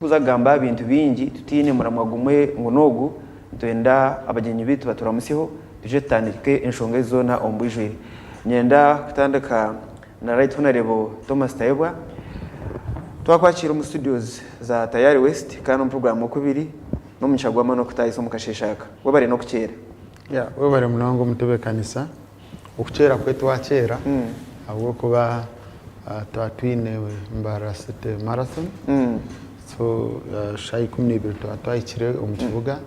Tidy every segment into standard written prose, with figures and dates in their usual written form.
kuzagamba ibintu bingi tutine muramwa gumwe ngo nogu twenda abagenyi bitu baturamusiho tuje tanike enshonga zona ombujwe nyenda kutandika na right honorable Thomas Tayebwa twakwakira mu studios za Tayari West kana program okubiri no muchagwama no kutayiso mukasheshaka wabare no kuchera wabare munango mutebe kanisa okuchera kwetu wachera ahubwo kuba twatwine mbarasite marathon so shayi 12 twatwayikire omukibuga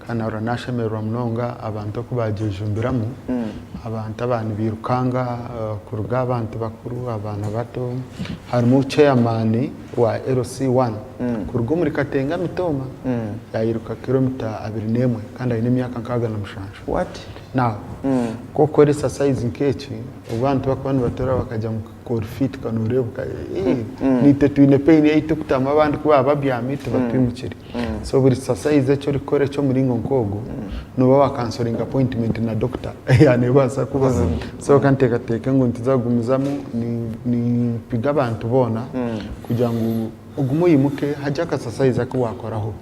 kana oranashemerwa munonga abantu kubajejumbiramu abantu birukanga kuruga abantu bakuru abana bato harimo chairman wa LC1 kurugo muri Katenga Mitoma yayiruka kilomita 21 kandi ari n'imyaka 6 what now koko resa size nkechi abantu bakwana batora bakaja mu korfit kanorebuka ni tetwine pain yito kutama abandi kuba babyamite batwimukire so buri size cyo rikore cyo muri ngonkogo no baba cancelling appointment na doctor yani basa kubaza so kantekateka ngo ntizagumizamo ni piga abantu bona kugira ngo ugumuyimuke hajya kasasize ko wakoraho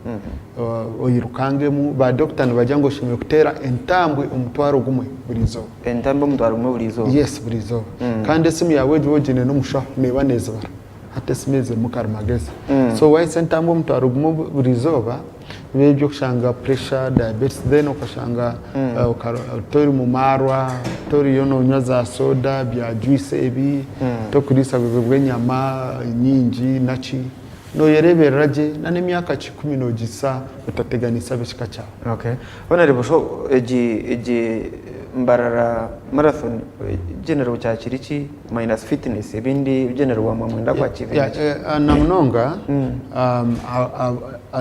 oyirukangemu ba doctor bajya ngo shimye kutera entambwe umutwaro gumwe burizo entambwe umutwaro gumwe burizo yes burizo kandi simu yawe jogene no musha neba neza bara hata simeze mukarmageza so why entambwe umutwaro gumwe burizo ba byo kushanga pressure diabetes then ukashanga tori mu marwa tori yono nyaza soda bya juice ebi to kurisa bw'enyama nyingi nachi no yereberaje nane myaka 10 no gisa utateganisa bishika cyawe okay honorable so eji mbarara marathon general cyakiriki minus fitness ebindi general wa mwenda kwa chive na mnonga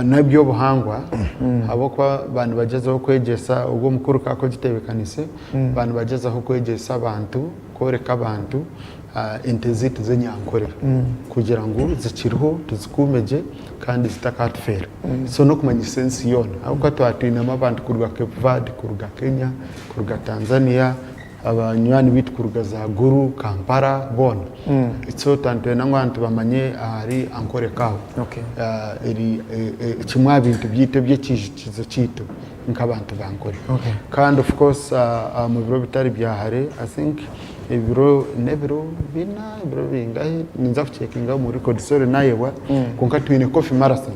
nabyo buhangwa abo kwa bantu bagezaho kwegesa ubwo mukuru kako gitebekanise bantu bagezaho kwegesa abantu koreka abantu intensity zenyankorera kugira ngo zikiriho tuzikumeje kandi zitakatfera so no kumanya sense yona ahubwo twatwinama abantu kuruga Cape Verde kuruga Kenya kuruga Tanzania abanywani bitkuruga za Guru Kampala bona itso tantwe nangwantu bamanye ari ankore kaho okay eri kimwa bintu byite byekizo cyito nkabantu bankore okay kandi of course mu biro bitari byahare I think ibiro nebiro bina ibiro bingahe ninza kucekinga muri kodisore nayewa konka twine coffee marathon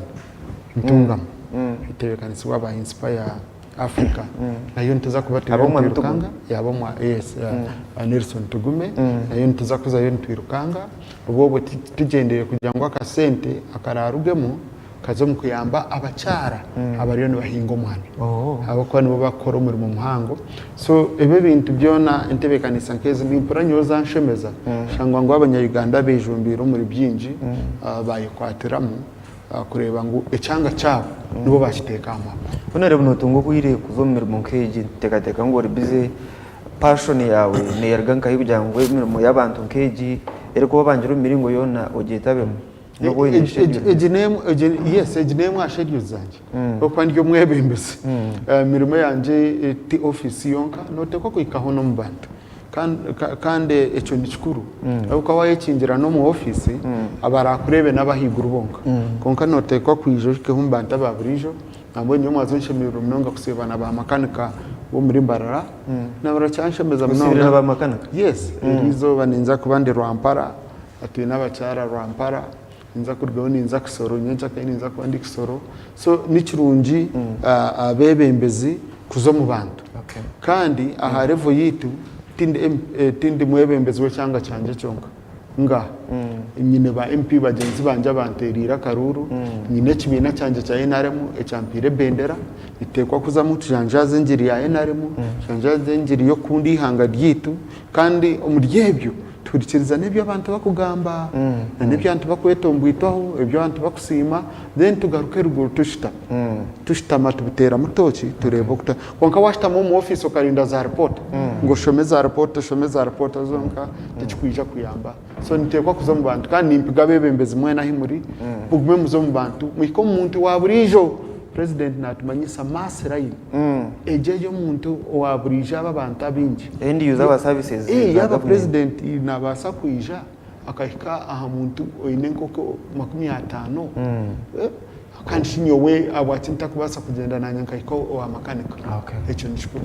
ntungam itebekanisi waba inspire Africa nayo ntiza kubatira twirukanga yabo mwa yes Nelson Tugume nayo ntiza kuza yo twirukanga ubwo tugendeye kugira ngo akasente akararugemo kazo mu kuyamba abacara abariyo bahinga umwana abo kwa nibo bakora umurimo muhango so ebe bintu byona intebekanisa nkeze nimpura nyoza nshemeza shangwa ngo abanyayuganda bejumbira muri byinji bayikwatiramo kureba ngo ecanga cyabo nibo bashitekama honorable nutungo kuyire kuzomera mu nkeji tekateka ngo ribize passion yawe ne yarganka y'ibyango imirimo y'abantu nkeji eriko babanjiro miringo yona ogitabemo ejinemu ashedyo zanje okwa ndyo mwebembese mirimo yanje ti office yonka noteko kwikaho no mbantu kandi eco nikikuru uko wayekingira no mu office abarakurebe n'abahigura bonka konka noteko kwijojike humbanta baburijo amwe nyo mwazonshemira mnonga kusebana ba makanika bo muri Mbarara nabara cyanshemeza mnonga ba makanika yes izo banenza kubandi Rwampara atuye n'abacara Rwampara inza kurgaho ninza kisoro nyenza kandi ninza kwandi kisoro so nikirungi abebembezi kuzo mu bantu kandi aha revo yitu tindi mwebembezi we cyanga cyanje cyonka nga nyine ba MP bagenzi banje abanterira karuru nyine kibina cyanje cya NRM echampire bendera itekwa kuza mu tujanjaze ngiri ya NRM janjaze ngiri yo kundi Eihanga ryitu kandi umuryebyo turikiriza nebyo abantu bakugamba nebyo abantu bakwetombuitaho ebyo abantu bakusima then tugaruke ruguru tushita matubitera mutoki turebo kuta konka washita mu office okarinda za report ngo shomeza report zonka tichikwija kuyamba so nitekwa kuza mu bantu kandi nimpiga bebembezi mwena himuri bugme muzo mu bantu mwiko muntu waburijo president natumanyisa maserayi ejeje muntu waburija abantu abinji end user services yaba president nabasa kuija akahika aha muntu oine nkoko 50 kandi shinyowe abwatinta kubasa kugenda nanya nkahika wa makanika ekyo nishukuru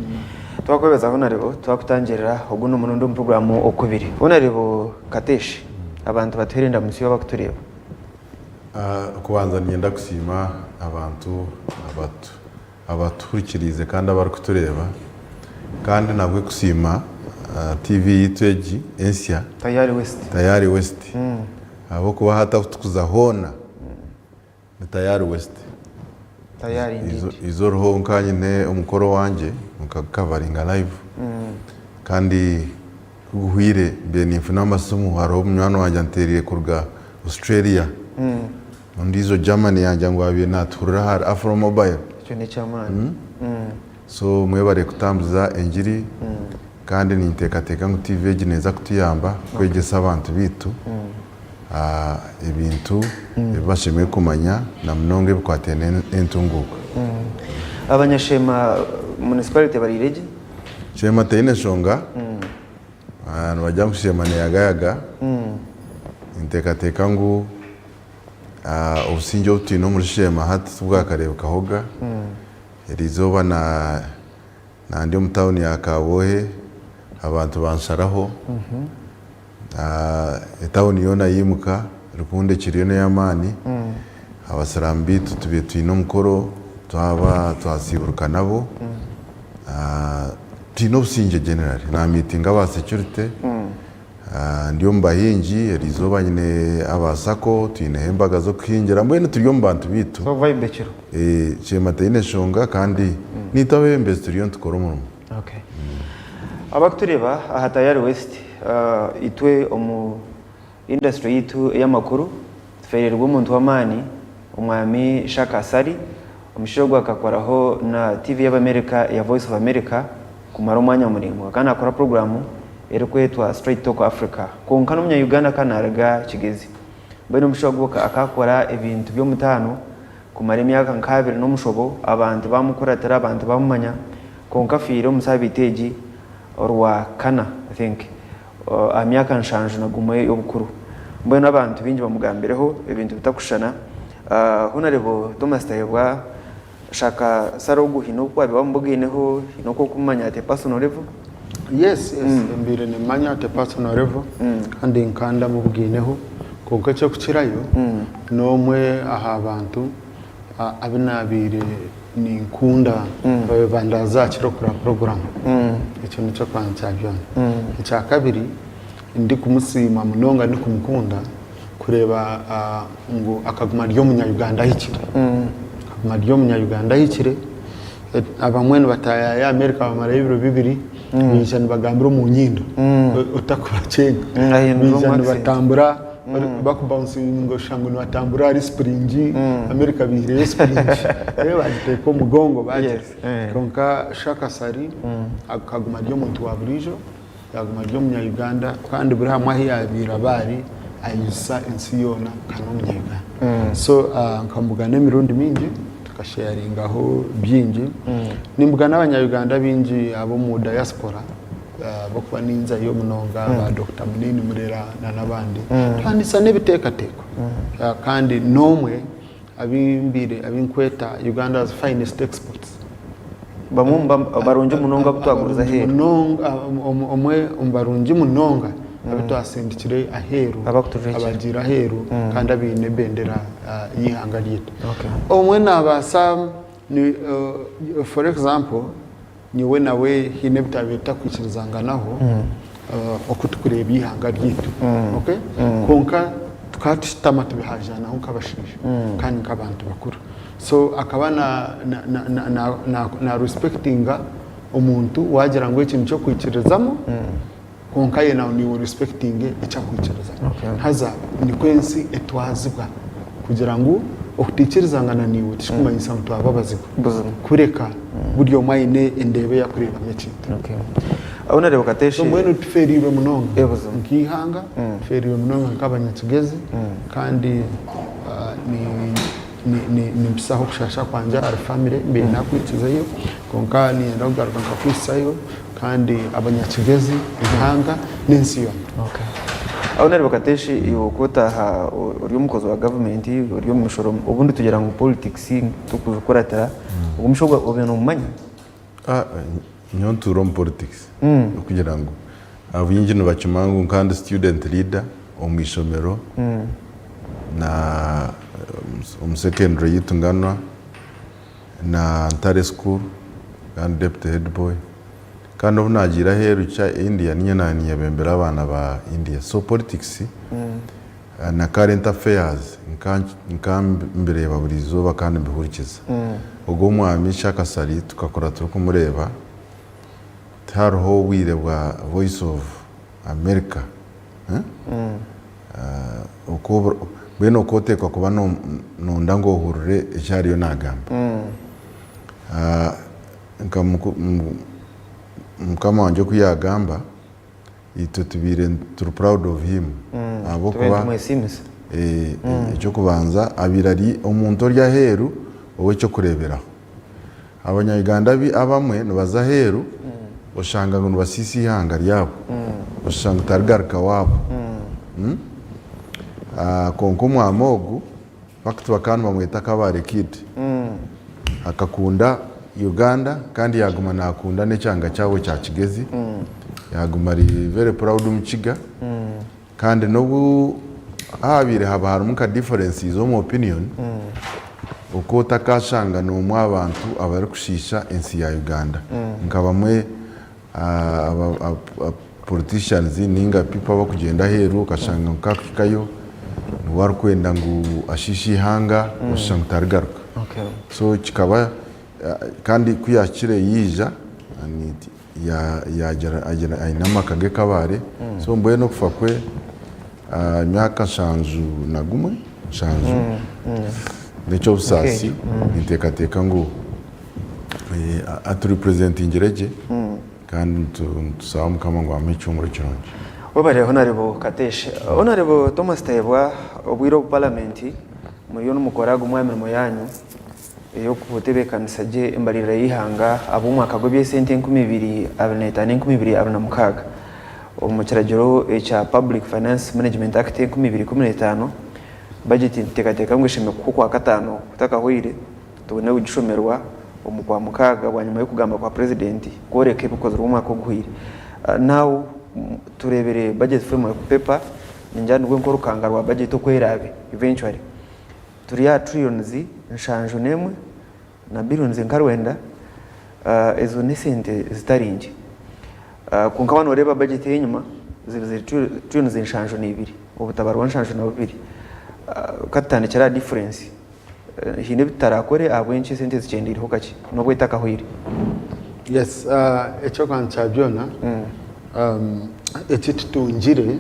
twakwebeza honarebo twakutangirira ogu no munondo program okubiri honarebo Kateshi abantu batwirenda musiba bakutureba kubanza nyenda kusima abaturikirize kandi abari kutureba kandi nabwe kusima TV yitweji Ensia Tayari West abo kuba hata tukuza hona Tayari West izo roho nkanye ne umukoro wanje mukakavaringa live kandi guhwire be nifuna amasomo haro umwana wanje anteriye kurga Australia ndizo Germany yanje ngo abiye naturura har Afro Mobile cyo ni cyamani so mwebare kutambuza enjiri kandi nintekateka ngo TV neza kutuyamba kwegesa abantu bitu ibintu bashimwe kumanya na mnonge bkwatene entunguka abanyashema municipality barirege shema tene shonga bajya gushema ne yagayaga intekateka ngo obusinjo utino muri shema hati tubwakareba kahoga rizoba na ndi mu town ya Kabohe abantu bansharaho town yona yimuka rukunde kiriyone y'amani abasarambi tutubiye twino mukoro twasiburuka nabo tino businje general na meeting aba security ndiyo mbahinji rizoba nyine abasako twine hembaga zo kwinjira mbene turiyo mbantu bitu so vibe bekiro chema tine shonga kandi nitabe mbese turiyo tukora umuntu abakutureba aha Tayari West itwe omu industry yitu y'amakuru tfererwa umuntu w'amani umwami Shaka Sari omushogo akakoraho na TV y'Amerika ya Voice of America kumara umwanya muringo kandi akora programu erekwetwa Straight Talk Africa konka no munya Uganda kanaraga kigezi mbene umushoboka akakora ibintu byo mutano kumara imyaka nkabiri no mushobo abantu bamukora tara abantu bamumanya konka firo musabiteji orwa kana I think amyaka nshanje nagumoye yobukuru mbene abantu binji bamugambireho ibintu bitakushana honarebo Thomas Tayebwa Shaka Sarogu hinoko abambugineho hinoko kumanya ate personal level yes mbire ne manya te personal level kandi nkanda mu bugineho konka cyo kukirayo nomwe aha abantu abinabire ni nkunda bandaza kiro kura program icyo nico kwanja byone icya kabiri ndi kumusima munonga ndi kumukunda kureba ngo akaguma ryo munya Uganda hikire akaguma ryo munya Uganda hikire abamwene bataya ya America bamara ibiro bibiri bijana bagambira mu nyindo utakubacenga bijana batambura bakubounce ngo shango ni batambura ari springi America bihire springi bagiteko mugongo baje konka Shaka Sari akaguma ryo muntu wa burijo yaguma ryo munya Uganda kandi buri hamwe yabira bari ayisa insiyona kanomunya Uganda so nkamugana mirundi mingi kasharingaho byinji nimbuga n'abanyayuganda binji abo mu diaspora bakwa ninza yo munonga ba Dr. Munini Murera nabandi kandi sane bitekateko kandi nomwe abimbire abinkweta Uganda's finest exports bamumba barunje munonga butwaguruza heru munonga omwe umbarunje munonga abitwasindikire aheru abagira heru kandi abine bendera Eihanga lyetu omwe nabasa ni for example niwe nawe hinebtabeta kwikirizanganaho okutukureba Eihanga lyetu okay konka tukatitama tubihajana nk'abashije kandi nk'abantu bakuru so akaba na respectinga umuntu wagira ngo ikintu cyo kwikirizamo konka ye nawe ni respecting icyo kwikirizamo haza ni kwensi etwazibwa kugira ngo okutikirizangana niwe tishkumanyisa mtu ababaziko kureka buryo mayine endebe yakureba mekintu abona rebo Kateshi mwene tuferiwe munonga nkihanga feriwe munonga nk'abanyatugeze kandi ni mpisaho kushasha kwanja ari family mbe nakwikizayo konka ni ndagaruka nkakwisayo kandi abanyakigezi Eihanga n'ensi yose aho nari bakateshi yokota ha uri umukozi wa government uri umushoro ubundi tugera mu politics tukuzukoratara umushoga obeno umanya nyonturo mu politics kugira ngo abinjino bacumangu kandi student leader omwisomero na secondary yitunganwa na Ntare school kandi deputy head boy kandi unagira heru cha India niye nani yabembera abana ba India so politics na current affairs nkambere baburizo bakandi bihurikiza ubwo mwami shaka sari tukakora turi kumureba tarho wire bwa Voice of America uko beno kote kwa kuba no ndango hurure icyari yo nagamba mukama wanje kuyagamba ito tubire turi proud of him abo kuba icyo kubanza abirari umuntu orya heru wowe cyo kureberaho abanyayuganda abamwe nubaza heru ushanga ngo basisi Eihanga ryabo ushanga targarka wabo konko mwamogu bakati bakanu bamwita kabare kid akakunda Uganda kandi yaguma nakunda n'ecyanga cyawe cya Kigezi yaguma ari very proud umukiga kandi no habire haba hari umuka differences zo mu opinion uko takashanga no mu abantu abari kushisha ensi ya Uganda nkabamwe politicians ninga people bakugenda heru kashanga nkakayo wari kwenda ngo ashishi Eihanga ushanga targaruka so kikaba kandi kuyakire yija yagera ainama kage kabare so mboye no kufa kwe myaka shanju nagumwe shanju necho busasi nitekateka ngo atu representing gereje kandi tusaba mukama ngo amicumuro kironje obare honorable Kateshe honorable Thomas Tebwa obwiro parliament muri yo n'umukoraga umwemero yanyu yo kutebekanisa imbarira Eihanga abo mwaka gwe byesente 2025 omukiragiro echa Public Finance Management Act 2015 budget tekateka ngwishime kwa katano kutakahwire tubone ugishomerwa omukwa mukaga wanyuma yo kugamba kwa president koreke bukoze umwaka guhire now turebere budget framework paper njyana gwe nkorukanga rwa budget okwerabe eventually turiya trillions nshanjo nemwe na billions nkarwenda ezo nesente zitarinje kunkabano reba budget yenyuma ziri trillions nshanjo n'ibiri ubutabarwa nshanjo na bibiri katane cyara difference hine bitarakore abwenshi sente zicendiri hokaki nobwo itakahwire yes echo kancha byona etitungire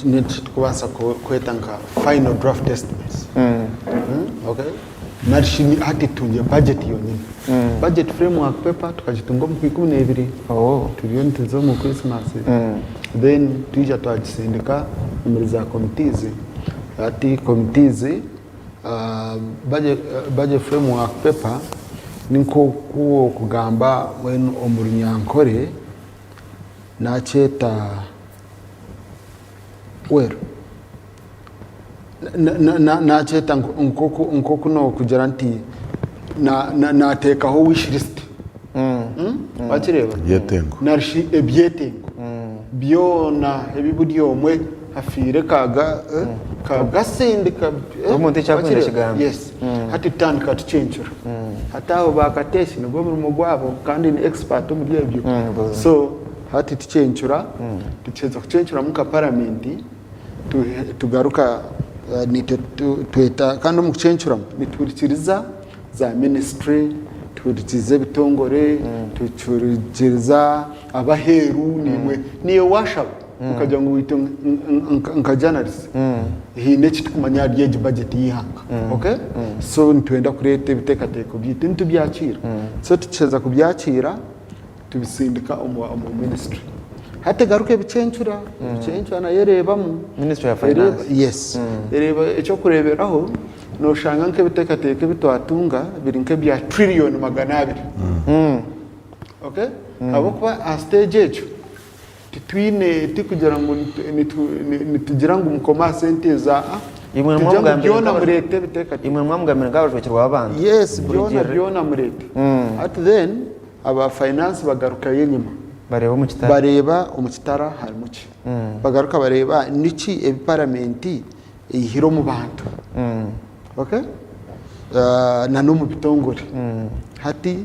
nitukubasa kwetanga final draft estimates okay narishini atitunje budget yonyine budget framework paper tukajitunga mu 12 tuliyo ntezo mu Christmas then tujya twajisindika muri za committees ati committees budget framework paper ninko kuwo kugamba wenu omurunyankore nacheta wero nacheta nkoko no kugira nti natekaho wish list bakireba yetengo narishi ebyetengo byona ebibudyo omwe hafire kaga sindika umuntu cyakwenda kigamba yes hati tandika tuchenjura hataho bakateshi nubwo mu mugwabo kandi ni expert mu byebyo so hati tuchenjura tucheza kuchenjura mu parliament tugaruka tweta kandi mu kuchenjura niturikiriza za ministry turikiriza bitongore turikiriza abaheru nimwe niyo washaba ukajya ngo wite nkajanalisi hine kitukumanya ryeje budget y'Eihanga okay so ntwenda kurete bitekateko byite ntubyakira so tucheza kubyakira tubisindika mu ministry hategaruke bicencura na yereba mu Ministry of Finance yes yereba icyo kureberaho no shanga nke bitekateke bitwatunga birinke bya trillion 200 okay abo kuba a stage echo titwine tikugira ngo nitugira ngo umukoma sente za imwe byona murete biteka imwe mwamugambira ngabajokirwa abantu yes byona murete at then aba finance bagaruka yenyuma bareba umukitara hari muki bagaruka bareba niki ebiparamenti ihiro mu bantu okay na no mu bitongore hati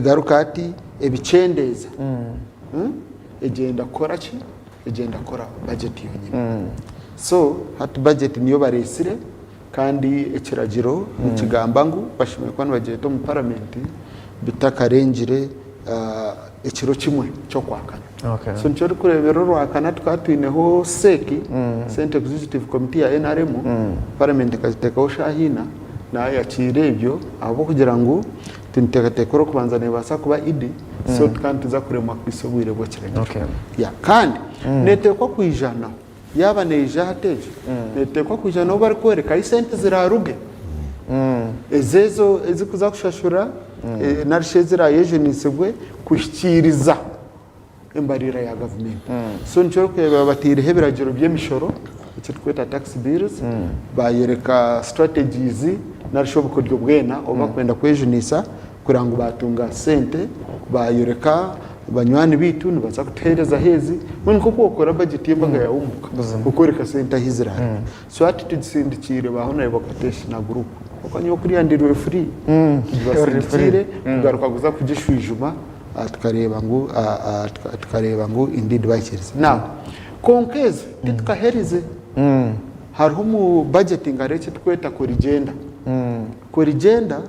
garuka hati ebicendeza egenda kora budget yonyine so hati budget niyo baresire kandi ekiragiro nikigamba ngo bashimye kwano bagenda mu parliament bitakarengire ekiro kimwe cyo kwakana so nicyo kurebera rwakana twatwineho seki Central Executive Committee ya NRM parliament kazitekaho shahina na yakirebyo abo kugira ngo tintegatekoro kubanza nebasa kuba idi so kandi za kurema kwisubire bwo kirenge ya kandi netekwa kwijana yaba neja hateje netekwa kwijana bari kwereka isente ziraruge ezezo ezikuza kushashura narishe zira yejenisebwe kushikiriza embarira ya government so nicyo kweba batire hebiragiro by'emishoro icyo twita tax bills bayereka strategies narishoboka ryo bwena oba kwenda kwejenisa kurango batunga sente bayoreka banywani bitu nibaza kutereza hezi mwe ko kokora budget y'imbaga ya umuka ukoreka sente hizira so attitude sindikire bahona yabakateshi na group ukanyo kuri yandirwe free basindikire kugaruka kuza kugishwijuma tukareba ngo indeed bakirize now konkeze titukaherize hariho mu budgeting areke tweta korigenda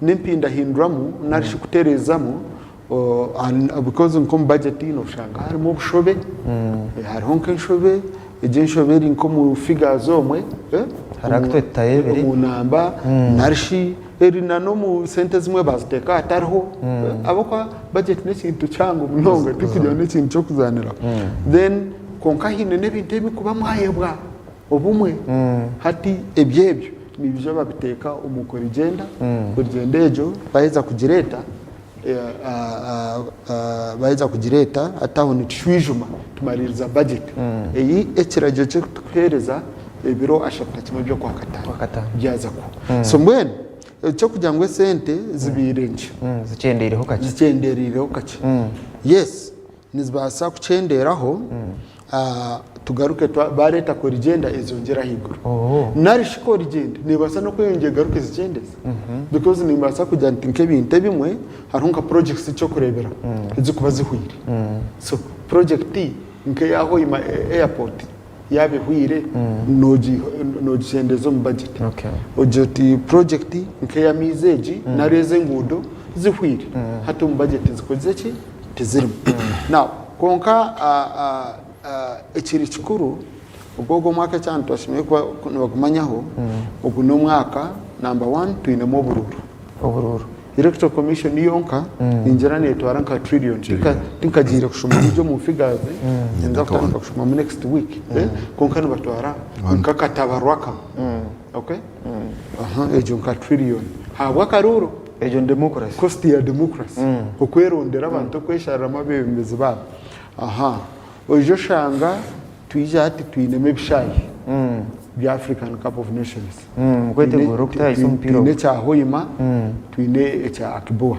n'impinda hinduramu narishi kuterezamo because nko mu budget ino ushanga harimo ubushobe hariho nk'enshobe ejenshobe iri nko mu figures omwe harakutwe tayebere mu namba narishi eri nano mu sente zimwe baziteka atariho abo kwa budget n'ikintu cyango munonga tukujya n'ikintu cyo kuzanira then konka hine n'ibintu bikuba mwayebwa obumwe hati ebyebyo nibyo babiteka umukora igenda kurigenda ejo baheza kugireta ataho nitwijuma tumaririza budget eyi ekiragyo cyo tuhereza ebiro ashaka kimwe byo kwa katano byaza ko so mbwene cyo kugira ngo sente zibirenje zicendereho kake yes nizbasa kucenderaho tugaruke bareta ko rigenda izongera higuru narishiko rigenda nibasa no kwiyongera garuke zicendeza because nibasa kujya ntinke binte bimwe harunka projects cyo kurebera izo kuba zihwire so project nke yaho ima airport yabe hwire noji sendezo mu budget ojoti project nke ya mizeji nareze ngudo zihwire hato mu budget zikoze ki tizirimo now konka ekiri kikuru ubwo mwaka cyane twashimye kuba bagumanyaho ubwo no mwaka number 1 twinemo obururu electoral commission yonka injirane twaranka trillion tinkagira kushoma byo mu figures nza kutanga kushoma mu next week konka batwara nkakatabarwaka okay ejo nka trillion habwa karuro ejo democracy cost ya democracy okwerondera abantu kweshara mabembezi babo ojo shanga twija ati twineme bishayi bya African Cup of Nations kwetegura kutayiso mpiro twine cya hoima twine cya akibua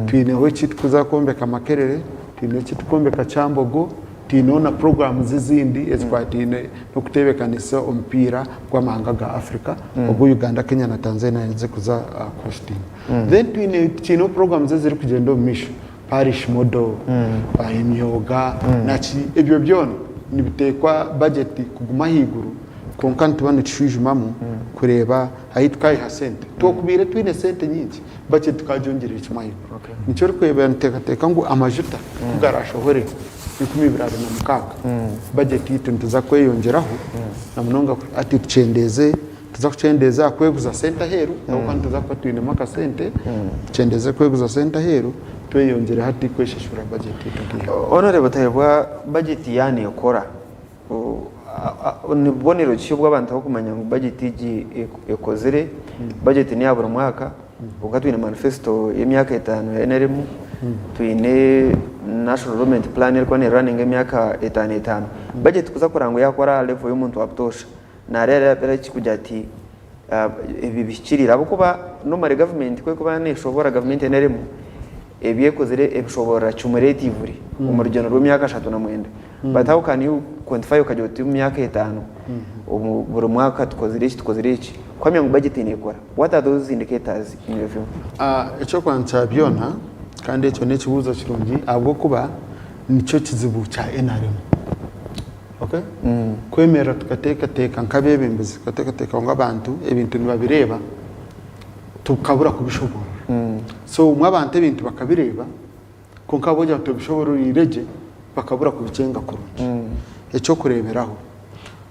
twine hoci tukuza kombeka makerere twine kitukombeka cyambogo twinona programs zizindi ezkwatine no kutebekanisa ompira kwa mahanga ga Africa ubwo Uganda Kenya na Tanzania nize kuza hosting then twine kino programs ziri kugenda misho parish model imyoga nachi ebyo byono nibitekwa budget kuguma higuru konka tubane tshujumamo kureba ahitwaye hasente tokubire twine sente nyinshi budget tukajongera ikimayo nicyo rikweba ntekateka ngo amajuta tugarashohore 2026 budget yitu ntuza kweyongeraho na munonga ati tucendeze tuza kucendeza kweguza sente heru nuko ntuza kwa twine maka sente tucendeze kweguza sente heru tweyongera hati kwesheshura budget yitu honorable tayebwa budget yani yokora nibonero cyubwo abantu aho kumanya ngo budget igi ekozere budget ni yabura mwaka ubwo twine manifesto y'imyaka 5 ya NRM twine national development plan ilikuwa ni running emyaka 5 budget kuza kurango yakora level y'umuntu wabutosha na rero kujya ati ibi bishikirira abo kuba no mari government kwe kuba neshobora government eneremo ebyekozere ebishobora cumulatively mu rugendo rw'imyaka 3 but how can you quantify ukajya uti imyaka 5 buri mwaka tukozire iki kwa myango budget inekora what are those indicators in your view icyo kwanca byona kandi icyo ne kibuzo kirungi abwo kuba nicyo kizibu cya NRM okay kwemera tukateka nkabebembezi tukateka ngabantu ebintu nibabireba tukabura kubishobora so umwe abantu ebintu bakabireba ko nkabojya tubishobora ireje bakabura kubicenga kurungi icyo kureberaho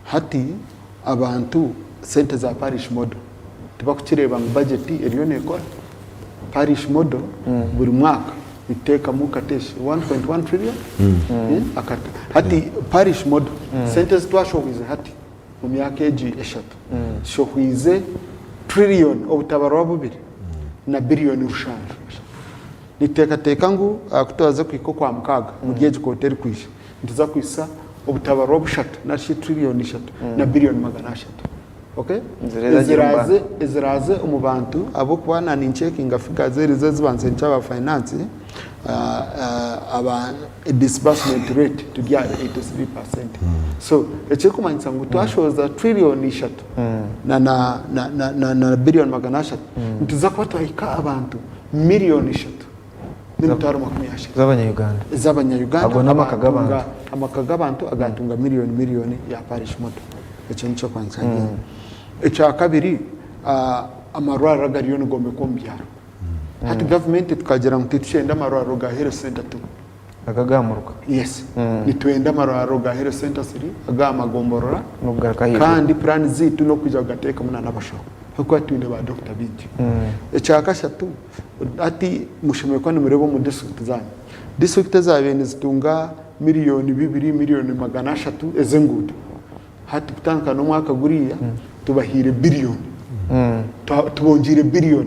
hati abantu sente za parish model tibakukireba mu budget eriyo nekora parish model buri mwaka iteka mu kateshi 1.1 trillion akata hati parish model sente twashowize hati mu myaka eshatu showize trillion obutabaro bubiri na billion rushanje niteka ngu kutoza kwiko kwa mkaga mu gihe gikoteri kwisha ntiza kwisa obutabaro bushatu na trillion eshatu na billion magana ashatu okay iziraze umubantu abo kwana ni checking afika zerize zibanze nchaba finance aba disbursement rate to get 83%. So eche kumanyisa ngo twashoza trillion eshatu na billion magana ashatu ntiza kwatwika abantu million eshatu n'imtaro 20 z'abanyayuganda agona amakagabantu agatunga miliyoni ya parish model icyo nicyo kwanza icya kabiri amarwara gariyo ngombe ko mbyaro hati government tukagera ngo titshenda amarwara ga health center tu agagamurwa yes nitwenda amarwara ga health center siri agamagomborora n'ubgarakahiye kandi plan zitu no kujya gateka muna nabashaka kuko twinde ba Dr. Binti icya kashatu ati mushimwe ko ni murebo mu district zabene zitunga miliyoni 2 miliyoni magana ashatu ezengudu hati kutanka no mwaka guriya tubahire billion tubongire billion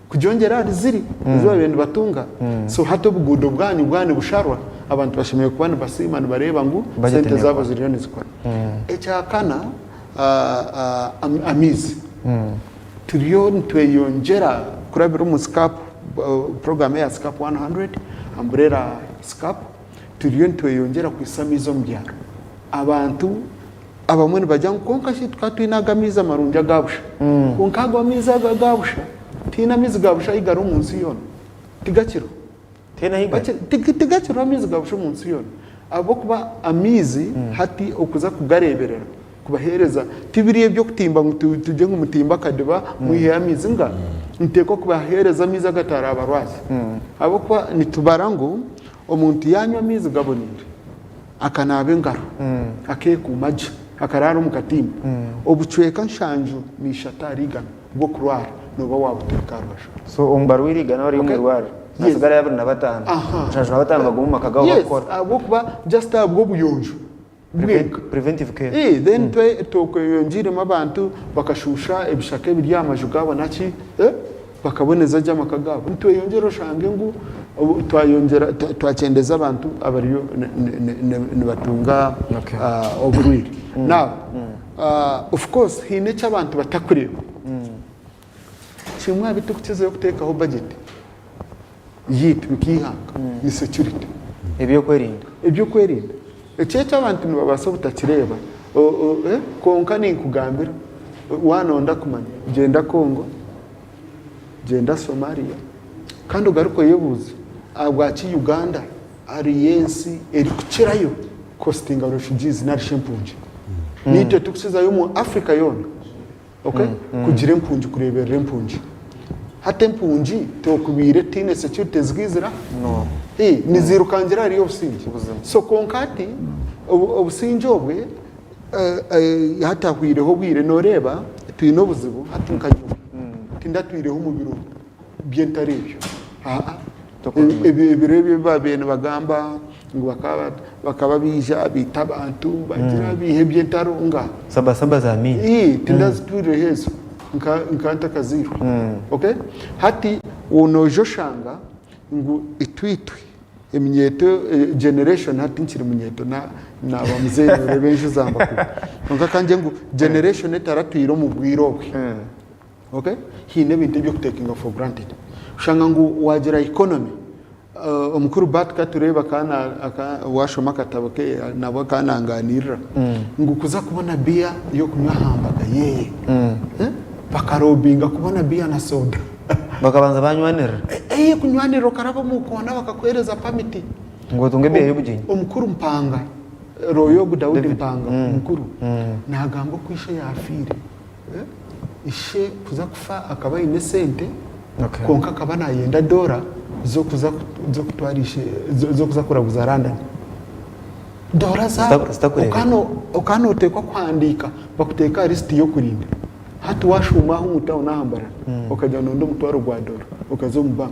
kujongera ziri zo bende batunga so hato bugudo bwanyu busharwa abantu bashimiye kubana basima bareba ngo sente zabo ziriyo nizikora echa kana amizi trillion tweyongera kurabira mu scap program ya scap 100 umbrella scap trillion tweyongera ku isamizo mbyaro abantu abamwe bajya konka shi twatwinagamiza marunja gabusha konkago miza gabusha tina miza gabusha igaro munsi yona tigakiro tena higa tigakiro miza gabusha munsi yona abo kuba amizi hati okuza kugareberera kubahereza tibiriye byo kutimba tuje nk'umutimba kadeba muhiye amizi nga nteko kubahereza miza gatara abarwazi abo kuba nitubarango omuntu yanywa miza gabonire akanabe ngaro akeku maji akarara mu katimba obucweka nshanju ni shatariga bwo kurwara no bawabutekarwasha so umbaru wirigana wari umurwara nasagara ya 25 nshanju nabatanga baguma makagaho bakora abo kuba just abwo buyonjo preventive care then tokuyonjire mabantu bakashusha ebishake biryamajugabo naki bakaboneza jya makagabo ntweyongero shange ngo twayongera twacendeza abantu abariyo nibatunga oburwiri now of course hine cy'abantu batakureba kimwe bitukukize yo gutekaho budget yitu Eihanga ni security ibyo kwerinda ecyo cy'abantu nibabasa butakireba konka ni kugambira wanonda kumanya genda Kongo genda Somalia kandi ugaruko yebuze abwaci Uganda ari yensi eri kucirayo costing refugees na rishempunje nite tukusiza yo mu Africa yona okay kugira impunji kurebera impunji hate impunji to kubire tine security zgizira no nizirukangira ari obusinji so konkati obusinjobwe hata kwireho bwire noreba twino buzibu hati nkanyo tindatwireho mu biro byentarebyo ebirebe babene bagamba ngo bakaba bija bitabantu bagira bihe byentaronga saba za mini tindazitwire hezo nkanta kaziro okay hati unojo shanga ngo itwitwi eminyeto generation hati nkiri munyeto na bamuzeye benshi zamba konka kanje ngo generation etaratwiro mu bwirobwe okay hine bintu byo taking for granted ushanga ngo wagira economy omukuru batka tureba kana washoma katabo ke nabo kananganira ngo kuza kubona bia yo kunywa hambaga yeye bakarobinga kubona bia na soda bakabanza banywanira kunywanira karaba mu kona bakakwereza permit ngo tunge bia y'ubujinyi omukuru mpanga royo Daudi mpanga omukuru nagambo kwishe yafire ishe kuza kufa akaba ine sente konka akaba nayenda dora zo kutwarishe zo kuza kuraguza London dora za ukano utekwa kwandika bakuteka list yo kurinda hati washuma aho mutaho nahambara ukajya nondo mutwaro gwa dora ukazo mu bank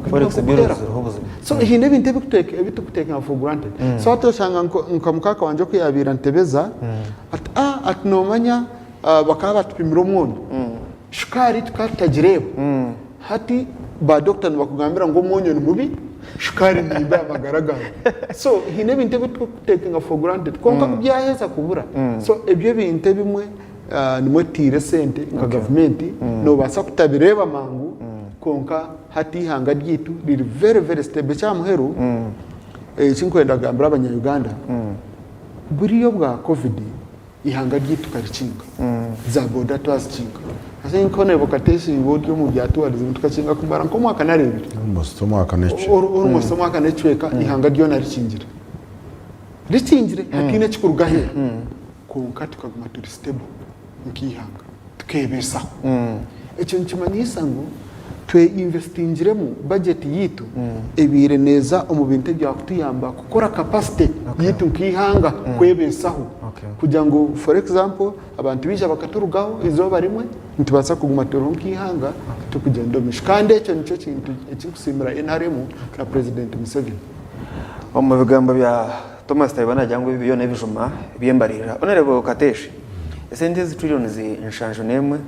so hine binte bikuteka for granted so atoshanga nkamukaka wanje kuyabira ntebeza at nomanya bakaba batupimira umwondo shukari tukatagireba hati ba doctor bakugambira ngo umunyu ni mubi shukari ni mba magaragara so hine binte bikuteka for granted konka kubyaheza kubura so ebyo binte bimwe nimwe tire sente nka government no basa kutabireba mangu konka hati Eihanga ryitu riri very stable cyamuheru cinkwenda gambira abanya Uganda buriyo bwa covid Eihanga ryitu karicinga za boda twazicinga ase inkone bokatesi ibodyo mu byatuwariza tukacinga kumbara nko mwaka narebire almost mwaka necweka Eihanga ryo naricingira ricingire hakine kikurugahe konka tukaguma turi stable nk'Eihanga tukebesa icyo nkimanyisa ngo twe investingiremo budget yitu ebire neza omubinte bya kutuyamba gukora capacity yitu nk'Eihanga kwebesaho kugira ngo for example abantu bija bakaturugaho izoba rimwe ntibasa kuguma turo nk'Eihanga tukugenda mishikande icyo nico kintu ekikusimira NRM na President Museveni mu bigambo bya Thomas Tayibana cyangwa ibiyo nebijuma byembarira onerebo kateshi esente zitrillion zinshanjo nemwe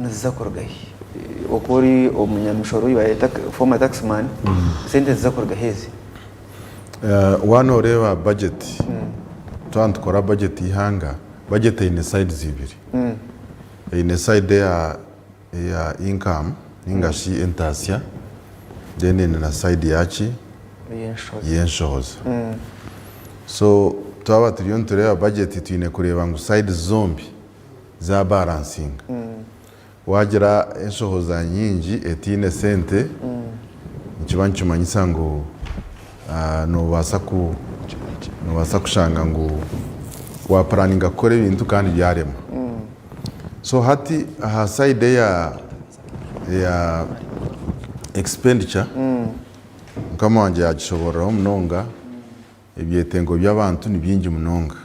nazakorgahi okuri omunyamishoro yibayeta former taxman sente zizakorga hezi wano reba budget twandukora budget Eihanga budget ine side zibiri ine side ya income ingashi entasya then ine na side yachi yenshoza so twaba turiyo tureba budget twine kureba ngo side zombi za balancing wagira enshoza nyingi etine sente nkibancho manyisa ngo no basa kushanga ngo wa planning akore ibintu kandi byarema so hati aha side ya expenditure kama wanje yagishobora munonga ebyetengo by'abantu ni byingi munonga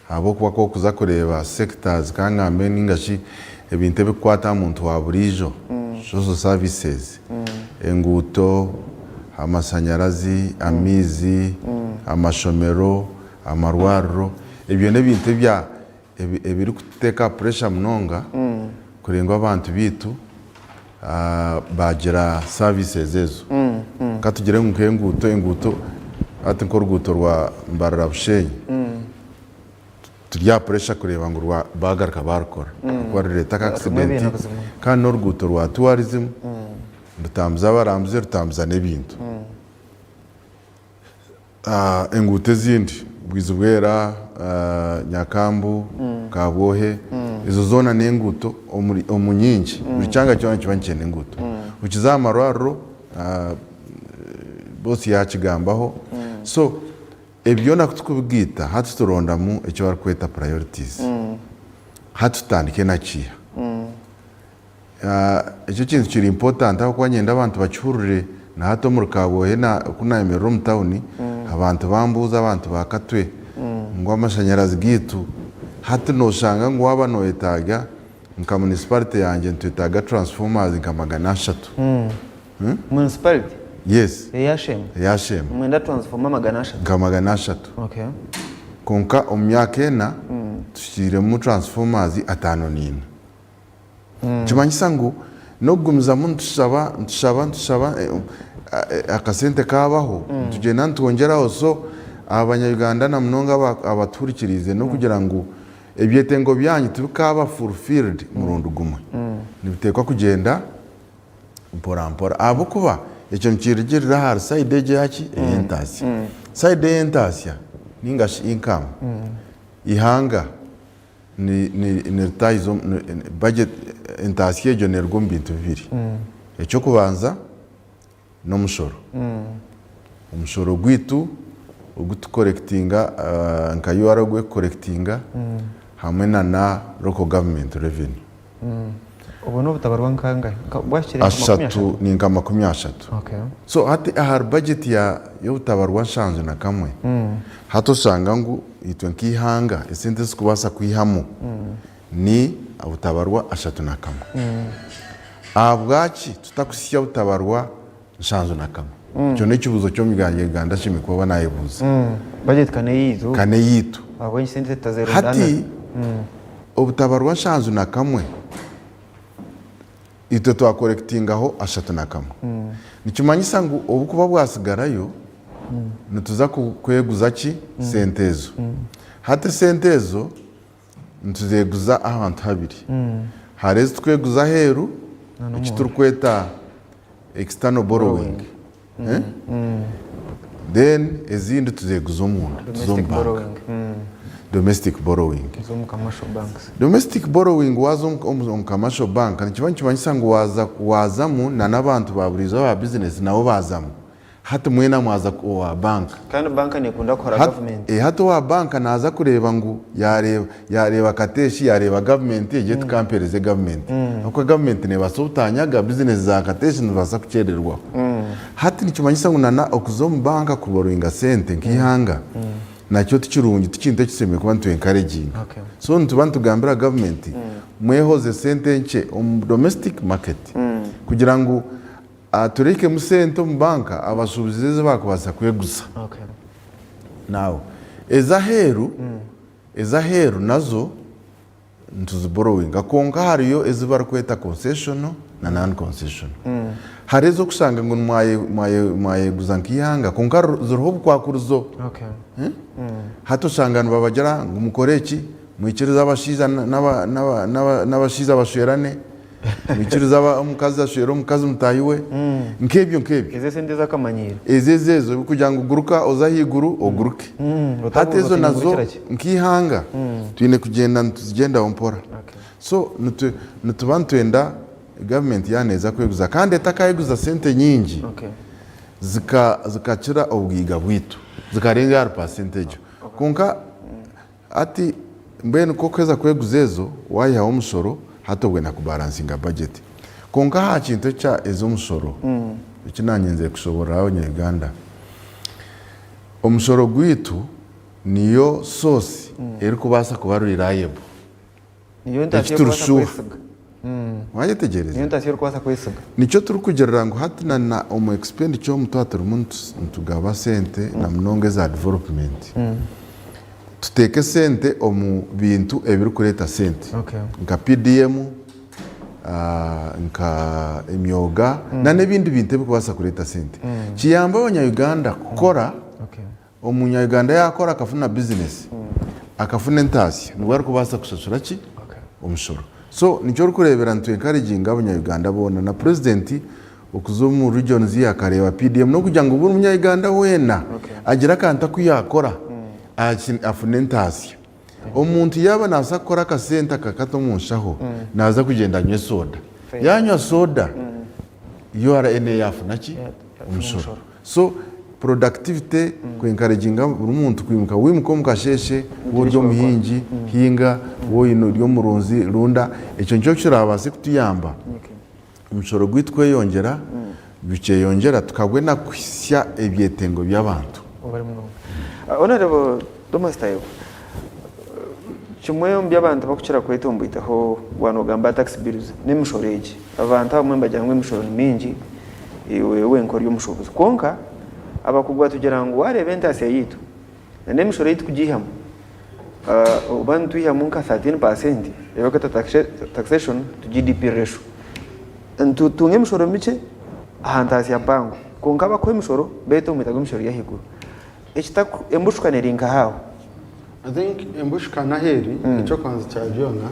abo kuba ko kuza kureba sectors kangambe ningashi ebintu bikwata muntu wa burijo social services enguto amasanyarazi amizi amashomero amarwarro ebyo nebintu bya ebiri kuteka pressure munonga kurenga abantu bitu bagira services ezo katugire enguto ati nkoruguto rwa mbarara bushenyi turya pressure kureba ngo rwa bagaruka barukora kwa leta ka accident kandi n'oruguto rwa tourism rutambuza barambuze rutambuza n'ebintu enguto zindi bwiza bwera nyakambu kabwohe izo zona n'enguto omunyingi buri cyanga cyo kibankene enguto ukizamarwaro bosi yakigambaho so ebyo nakutukubwita hati turondamu icyo barikweta priorities hati tutandike nakiha icyo kintu kiri important aho kwanyenda abantu bakihurure na hato mu Kabwohe na kunayemera mu town abantu bambuza abantu bakatwe ngo amashanyarazi gitu hati no shanga ngo waba no etaga nka municipality yanjye ntutaga transformers nka 300 municipality yes yashem mwenda transformer 300 nka 300 okay konka omyaka na tushire mu transformers 5 kimanyisa ngo no gumiza mu ntushaba akasente kabaho tugenda ntwongeraho so abanyarwanda na mnonga abaturikirize no kugira ngo ebyetengo byanyu tubikaba fulfilled murundo gumwe nibitekwa kugenda mpora abo kuba icyo nkirigirira har side yaki entasi side entasi ningashi income Eihanga ni taizo budget entasi ejo nerwo mbintu bibiri icyo kubanza no mushoro umushoro gwitu ugutukorektinga nkayuara gwe korektinga hamwe na local government revenue ubu no butabarwa nkanga bwashire ashatu ni nka 30 okay so hati ahar budget ya yo butabarwa nshanze na kamwe hato sanga ngo itwenki Eihanga esente sikubasa kwihamu ni abutabarwa ashatu na kamwe abwachi tutakusiya butabarwa nshanze na kamwe cyo nekibuzo cyo miganje Uganda shimikuba nayibuza budget kane yitu abo sente tazero hati obutabarwa nshanze na kamwe ito twakorektingaho ashatu na kamwe nikimanyisa ngo obukuba bwasigarayo nituza kweguza ki sentezo hati sentezo ntuzeguza ahantu habiri harezi tweguza heru ikiturukweta external borrowing then ezindi tuzeguza omuntu domestic borrowing domestic borrowing wazo on commercial bank nikimanyisa ngo wazamu na nabantu baburizo ba business nabo bazamu hati mwena mwaza wa bank kandi bank nekunda kora government hati wa bank naza kureba ngo yareba kateshi yareba government yeje tukampereze government uko government ne basobutanyaga business za kateshi nibasa kucererwa hati nikimanyisa ngo nana okuzomu bank kuborowinga sente nk'Eihanga nakyo tukirungi tukinto kiseme kuba ntu encouraging so ntubantu gambira government mwehoze sente nche domestic market kugira ngo tureke musente mu banka abasubizeze bakubasa kwegusa now ezaheru nazo ntuziborrowing akonka hariyo ezibar kweta concession na non concession harezo kusanga ngo mwaye guzanka Eihanga konka zoroho kwakuruzo hato sangano babajara ngo mukoreki mwikiriza abashiza n'abashiza bashwerane mwikiriza umukazi ashwero umukazi mutayiwe nkebyo eze sente zakamanyira ezezezo kugira ngo guruka ozahiguru oguruke hatezo nazo nk'Eihanga twine kugenda ompora so nutubantwenda government yaneza kweguza kandi etakayeguza sente nyingi zikakira obwiga bwitu zikarenga percentage konka ati mbene ko kweza kweguzezo wayiha omusoro hatobwe na kubalansinga budget konka ha kintu cha ezo musoro ikinanyenze kushobora abanyarwanda omusoro gwitu niyo source eri kubasa kuba reliable niyo ndashye wayetegereza niyo ndashye kubasa kwesiga nicyo turi kugerera ngo hatina na omu expenditure mutwaturu muntu ntugaba sente na mnonge za development tuteke sente omu bintu ebiri kureta sente nka PDM nka emyoga na nebindi bintu ebikubasa kureta sente kiyamba abanyarwanda gukora umunyarwanda yakora akafuna business akafuna entasi nubwo ari kubasa kushashura ki omusoro so nicyo uri kurebera ntu encouraging abanyarwanda bona na president ukuzo mu regions yakareba PDM no kugira ngo buri umunyarwanda wena agira kanta kuyakora afune entasi omuntu yaba nasakora kasenta kakato munshaho naza kugenda nywe soda yanywa soda yo arene yafuna ki umusoro so productivity ku encouraginga buri muntu kwimuka wimuka mukasheshe buryo muhingi hinga woyino ryo murunzi runda icyo ncyo kirabase kutuyamba umusoro gwitwe yongera bice yongera tukagwe na kwisya ebyetengo by'abantu honorable domestic chimwe by'abantu bakukira kwetomboitaho wanogamba tax bills nemushoreje abantu bamwe bajyangwe mushoro mingi iwe nkori y'umushobozi konka abakugwa tugira ngo warebe ntase yitu nemushore yitu kugihamo ubantu yihamu nka 13% yabakata taxation to GDP ratio ntu tunge mushoro miche ahantasi ya bango konka bakwe mishoro beto mitago mishoro ya higuru ekita embushukane rinka hawo I think embushukana heri icyo kwanza cyabyona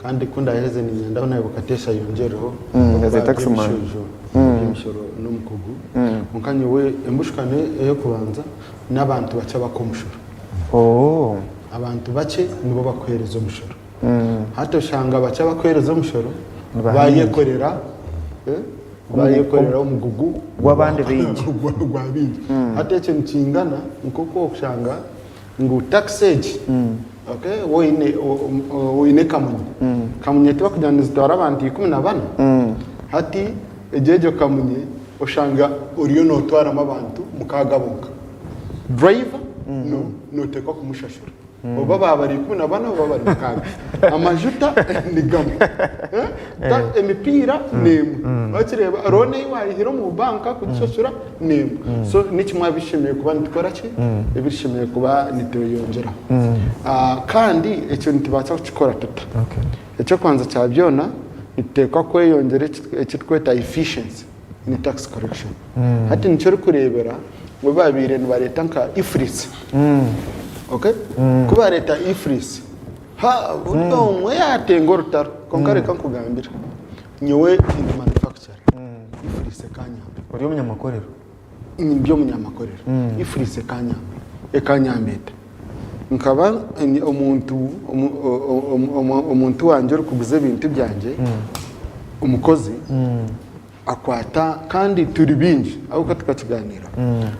kandi kunda yaheze ni nyanda unayibukatesha yongereho ngaze tax man imishoro n'umukugu munkanye we embushukane yo kubanza n'abantu bacha bakomushoro abantu bace nibo bakwereza umushoro hato shanga bacha bakwereza umushoro bayekorera umugugu wabande bingi gwabingi hata cyo kingana nkoko kushanga ngo taxage okay woine kamunye tuba kujyana zitwara abantu 14 hati ejejo kamunye ushanga uriyo no twara abantu mukagabuka driver no tekwa kumushashura baba bari 14 baba bari mukaga amajuta ni gamu ta emipira nemu bakireba rone wahiro mu banka kugishashura nemu so nikimwa bishimiye kuba ntikora ki bishimiye kuba nitoyongera kandi icyo ntibacha gukora tuta icyo kwanza cyabyona itekwa ko yongere cyitweta efficiency ni tax correction hati nicyo kurebera ngo babire nbareta nka ifris okay kuba leta ifris ha undo umwe yatengorta konkare kankugambira nyowe in manufacture ifris kanya uri umunyamakorero byo munyamakorero ifris kanya ekanyambeta nkaba umuntu wanje uri kuguze ibintu byanje umukozi akwata kandi turi bingi aho tukakiganira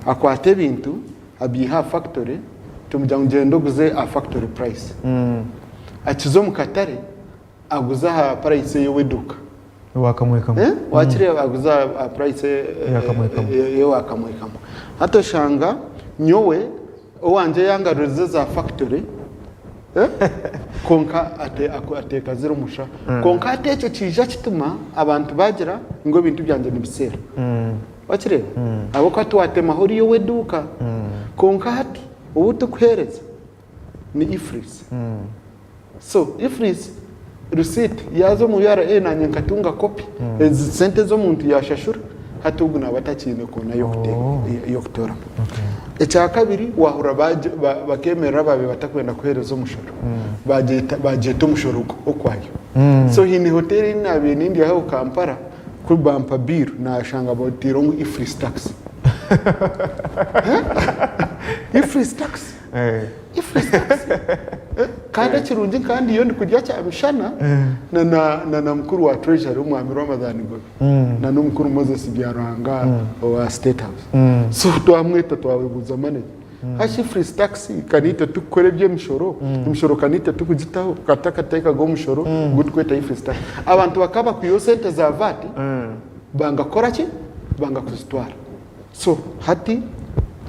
akwata ibintu abiha factory tumujya ngendo guze a factory price akizo mu Katare aguza ha price yo weduka wakamwekamo wakire aguza a price yo wakamwekamo hato shanga nyowe owanje yangaruze za factory konka ateka zero musha konka atecho kija kituma abantu bagira ngo bintu byanje nibisera wakire abo ko twatema hori yo weduka konka hati ubu tukwereza ni ifris so ifris receipt yazo mu yara nanye nkatunga copy sente zo muntu yashashura hatuguna batakine kona yo kutora echa kabiri wahura bakemera babe batakwenda kwereza umushoro bageta umushoro okwayo so hini hoteli nabe nindi aho Kampala ku bampa bill na shanga botiro ngo ifris tax ifris tax kandi kirungi kandi iyo ndi kujya cyabishana na mukuru wa treasury umwami Ramadan go na n'umukuru Moses Byaranga wa State House so twamweta twawebuza mane hashi free tax kanita tukore bye mishoro kanita tukugitaho katakateka go mishoro gutweta ifree tax abantu bakaba ku yo sente za VAT banga koraki banga kuzitwara so hati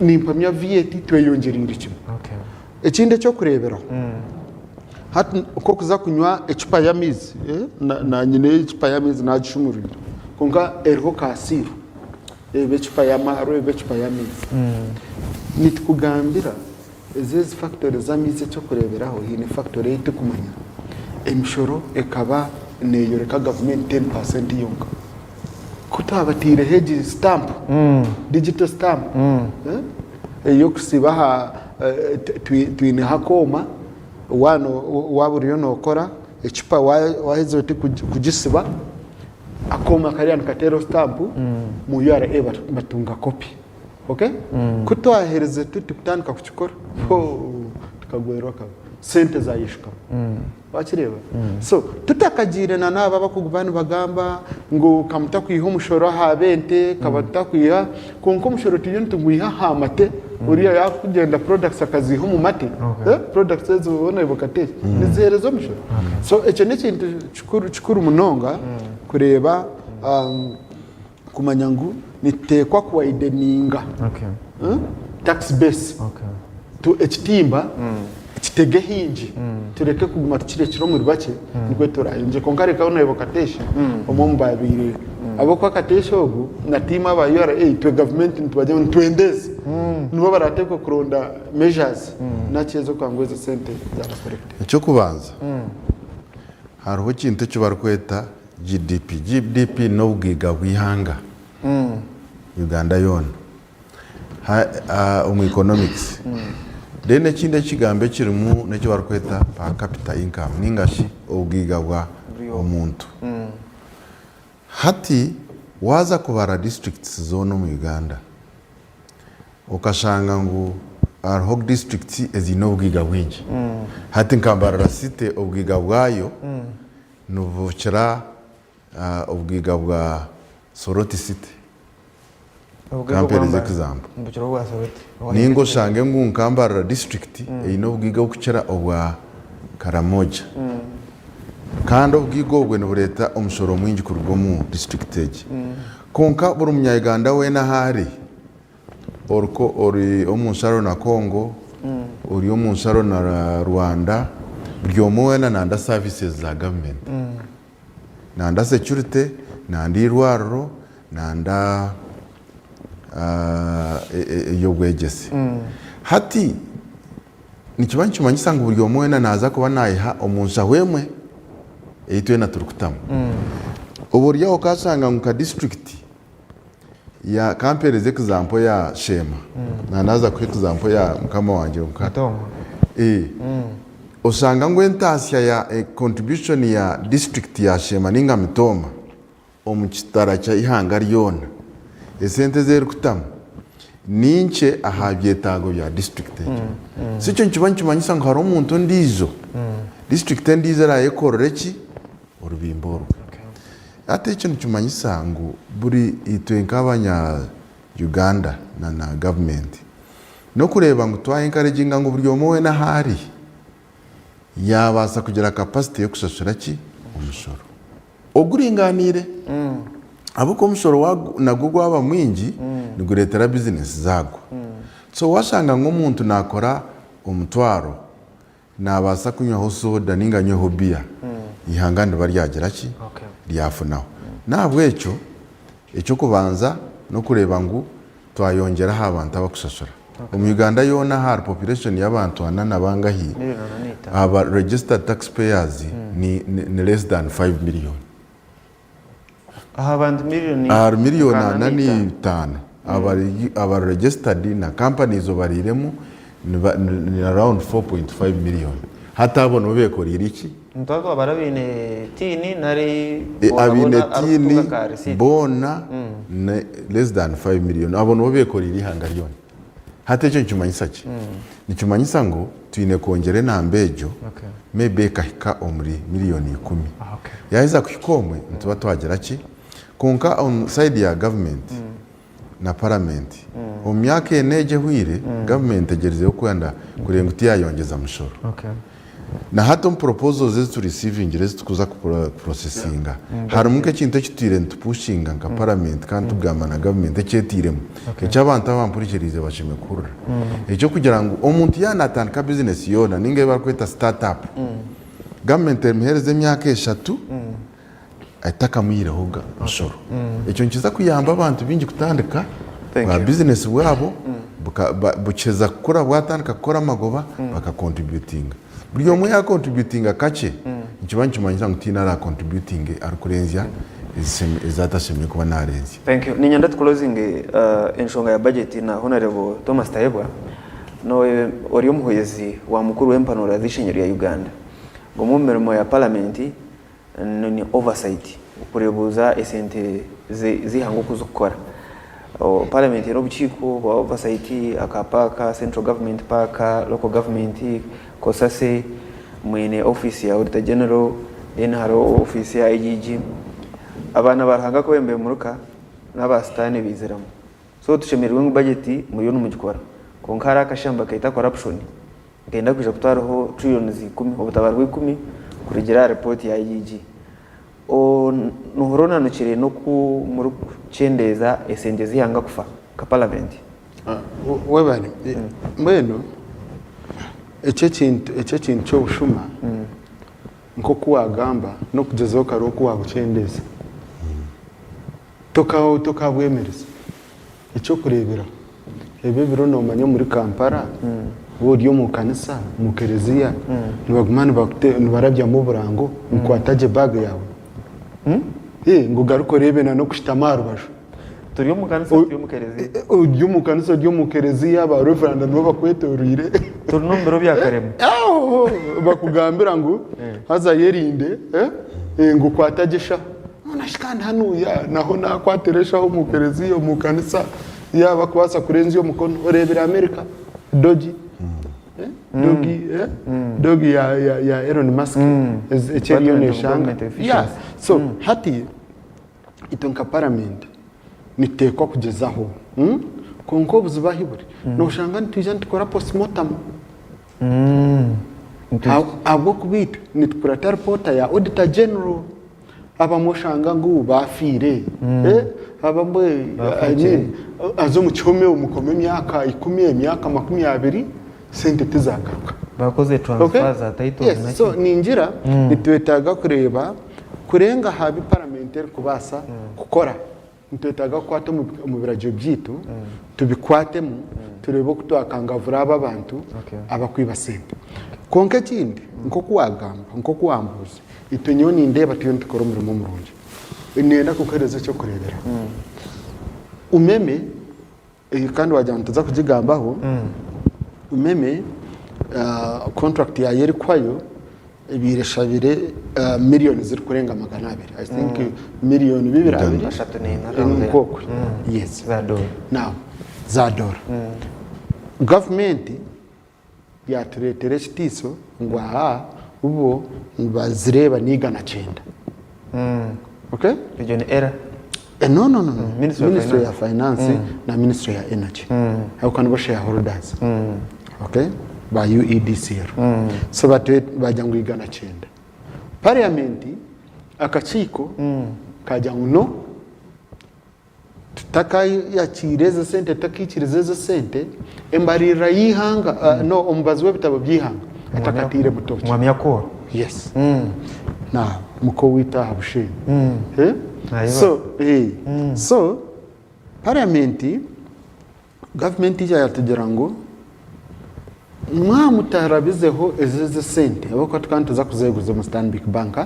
nimpamya VAT tweyongerira iki ekinde cyo kurebera hati uko kuza kunywa ecupa ya mizi na nyine ecupa ya mizi nagishumurira konka erho kasiru ecupa ya maro ecupa ya mizi nitukugambira ezezi factory za mizi cyo kureberaho hine factory yite kumanya emishoro ekaba neyoreka government 10% yonka kutabatire hedge stamp digital stamp yo kusibaha twine hakoma wano waburiyo nokora ecupa waheze uti kugisiba akoma kariya katero stamp mu yara batunga copy okay kutwahereze tutandika kuchikora tukagwera ka sente za yishika bakireba so tutakagirana naba bakugubana bagamba ngo kamuta kwiha umushoro ha bente kabata kwiha konko umushoro tiyo ntugwiha ha mate uriya yakugenda products akaziho mu mate products zo ubona ibokate nizerezo umushoro so eco n'ikintu cikuru munonga kureba kumanyangu nitekwa kwa ideninga tax base to ekitimba kitege hinji tureke kuguma tukire kiro muri bake nigwe turayinje konkare kaona ibokatesha omomba babiri abo kwa katesha ogu na tima ba yora twe government ntubajye ntwendeze nubo barateko kuronda measures nachezo kwangweza sente za correct cyo kubanza hariho kintu cyo barkweta GDP no bwiga bwihanga Uganda yona economics then ekindi ekigambo kirimu nekyo barikweta per capita income ningashi obwiga bwa omuntu hati waza kubara districts zona mu Uganda okashanga ngu hariho districts ezine obwiga bwingi hati nkambarara city obwiga bwayo nubukira obwiga bwa Soroti city kampereze example ningo shange ngu nkambarara district eyine obwiga okukira obwa Karamoja kandi obwiga obwe nibureta omushoro mwingi kuruga mu district egi konka buri munyayuganda wena hari oriko ori omunsharo na Congo ori omunsharo na Rwanda buri omwe wena nanda services za government nanda security nanda irwariro nanda yobwegesi hati nikibanyi kimanyisa ngu buri omwe wena naza kuba nayiha omunsha wemwe eitwe na turukutamu oburiya okasanga nka district ya kampereze example ya Shema na naza ku example ya mukama wanje mukatoma osanga ngo entasya ya contribution ya district ya Shema ninga Mitoma omukitara kya Eihanga ryona esente zeri kutamu ninche ahabyetago bya district sicho nkibanyi kimanyisa ngo hari omuntu ndizo district ndizo ra ekororeki orubimboro ate ikintu kimanyisa ngo buri itwe nk'abanya Uganda na government no kureba ngo twa encouraging ngo buri omwe na hari yabasa kugira capacity yo kushashura ki umusoro oguringanire abuko umusoro nago gwaba mwingi niguretera business zago so washanga ngo umuntu nakora umutwaro nabasa kunywaho soda ninga nyweho bia Eihanga baryagira ki lyafunaho nabwo ecyo kubanza no kureba ngo twayongera abantu abakushashura mu Uganda yona har population y'abantu anana bangahi aba registered taxpayers ni less than 5 million abantu million nani tano aba registered na companies obariremo ni around 4.5 million hata abono bekorira iki ntako barabine tini nari abine tini bona less than 5 million abono bekorira Eihanga ryona hata cyo kimanyisa ki nikimanyisa ngo twine kongere nambejo maybe kahika omuri miliyoni 10 yaiza kuyikomwe ntuba twagera ki konka on side ya government na parliament omyaka eneje hwire government egereze kwenda kurenga utiyayongeza mushoro na hato proposals zetu to receiving rezo tukuza ku processinga hari muke kintu kitire ntupushinga nka parliament kandi tugamba na government echetiremo ecy'abantu abampurikirize bashime kurura ecyo kugira ngo omuntu yanatandika business yona ninge bakweta startup government emhereze myaka 3 ataka muyirehoga mushoro ecyo nkiza kuyamba abantu bingi kutandika ba business bwabo bucheza kukora bwatandika gukora amagoba baka contributing buri omwe ya contributing akache ikibanyi kimanyisa ngutina ra contributing arukurenzya ezatashimye kuba narenzi. Thank you. Ninyanda closing enshonga ya budget na Honorable Thomas Taebwa no ori omuhoyezi wa mukuru w'empanuro z'ishinyiro ya Uganda ngo mu mirimo ya parliament ni oversight kurebuza esente zihango kuzukora parliament no buchiko wa oversight akapaka central government paka local government kosase mwene office ya auditor general haro office ya IGG abana barahanga ko bembe muruka n'abastane biziramo so tushemerwe ngo budget muri no mugikora konkara akashamba kaita corruption ngenda kuja kutaraho trillions 10 obutabarwe 10 kuregera report ya IGG o nuhorona nukire no ku muri chendeza esenge zihanga kufa ka parliament webani mbeno ece kintu cyo bushuma nko kuwagamba no kugezaho karo kuwagucendeza tokabwemereza icyo kurebera ebe biro no manya muri Kampala bodiyo mu kanisa mu kereziya nibagumana barabya mu burango mukwataje bag yawe ngo garuko rebena no kushitama rubasho turi mu kanisa turi mu kereziya ujya mu kanisa ujya mu kereziya ba reverend no bakwetorire turi nombero byakarema bakugambira ngo haza yerinde ngo kwatagisha unashikana hanuya naho nakwatereshaho mu kereziya mu kanisa yaba kwasa kurenza yo mukono orebera America dogi dogi ya Elon Musk echeriyo neshanga so hati itonka parliament nitekwa kugezaho konko buzibahibure no shanga ntije ntikora postmortem abo kubita nitukura reporter ya auditor general abamushanga ngo bafire abamwe azo mu cyome umukome myaka 10 myaka 20 sente tizagaruka bakoze transfer za title na so ninjira nitwetaga kureba kurenga habi parliamentary kubasa gukora nitwetaga kwata mu birajo byitu tubikwatemo turebe kutwakangavura aba bantu abakwiba sente konke kindi nko kuwagamba nko kuwambuza itonyo nindeba tuyo ntikora umurimo murungi nenda kukereza cyo kurebera umeme kandi wajya ntaza kugigambaho umeme contract ya yeri kwayo ibireshabire miliyoni ziri kurenga 200 I think miliyoni 200 nkoko yes za dola now za dola government ya turetere kitiso ngo aha ubo bazireba nigana 9 okay region era no ministry ya finance na ministry ya energy how can we shareholders okay by UEDCR so bajya ngo igana 9 parliament akachiko kajya ngo tutaka yakireze sente takikireze sente embarira Eihanga no ombazi webitabo by'Eihanga atakatire mutoki mwami yakora yes na muko wita habushe so parliament government yatugera ngo mwamutarabizeho ezeze sente abako twantuza kuzeguza mu Stanbic Bank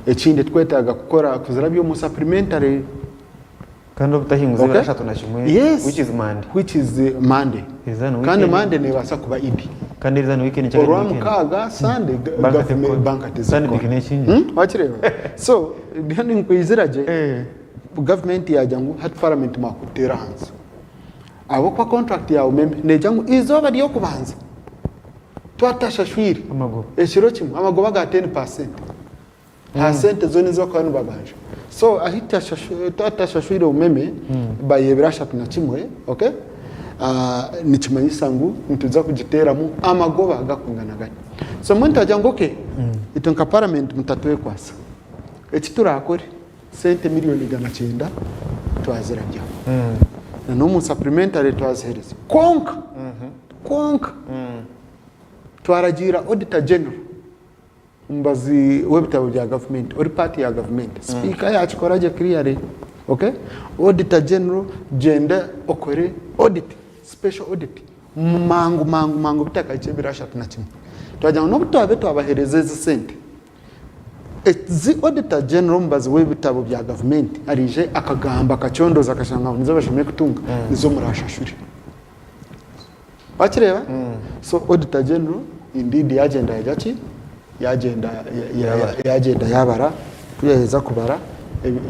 ekindi twetaga gukora kuzira byo mu supplementary kandi ubutahinguze birashatu na kimwe which is Monday kandi Monday ne basa kuba idi kandi rizana weekend cyane Mukaga Sunday bank wakireba so ndi nkwiziraje government yajyangu hat parliament makutera hanze abo kwa contract yawe meme nejyangu izoba riyo kubanza twatashashwiri amago ekiro kimwe amago baga 10% % zone zo kwa nubaganje so ahita twatashashwiri umeme bayebera shatu na kimwe okay nikimanyisa ngo ntuza kugiteramo amagoba agakungana gati so muntu ajyango ke itonka parliament mutatwe kwasa ekiturakore sente miliyoni 900 twazirajya no mu supplementary twazihereza konka twaragira auditor general mbazi webitabo bya government or party ya government speaker yacu koraje clearly okay auditor general gender okore audit special audit mangu bitaka birashatu na kimwe twajya no butabe twabahereza sente zi auditor general mbazi webitabo bya government arije akagamba kacyondoza akashanga nizo bashimye kutunga nizo murashashuri bakireba so auditor general indeed agenda yajachi agenda yabara kuyeza kubara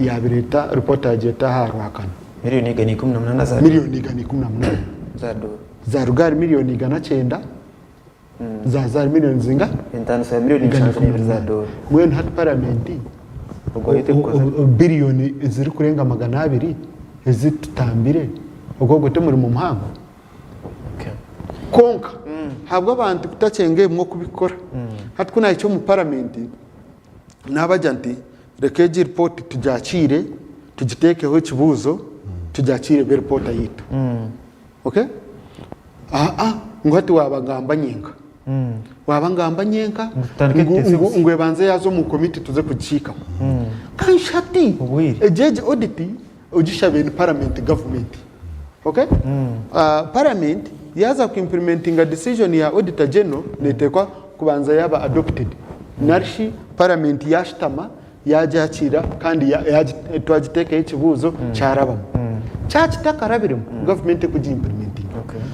yabireta report ageta harwakana miliyoni 18 za miliyoni 18 za rugari miliyoni 900 za miliyoni zinga intano sa miliyoni 5 za dola mwen hat parliament ubwo yite kukoza billioni ziri kurenga 200 ezitutambire ubwo gote muri mu muhango konka habwo abantu kutacenge mwo kubikora hatkuna icyo mu parliament nabajanti rekeji report tujacire tugitekeho ikibuzo tujacire be report yitu okay ngwati wabangamba nyenga wabangamba nyenga ngwe banze yazo mu committee tuze kucika kanshati ejeje audit ujishabe in parliament government okay parliament yaza ku implementing a decision ya auditor general netekwa kubanza yaba adopted narshi parliament yashtama yajacira kandi twagiteka ikibuzo cyarabamo church takarabiremo government kuji implementing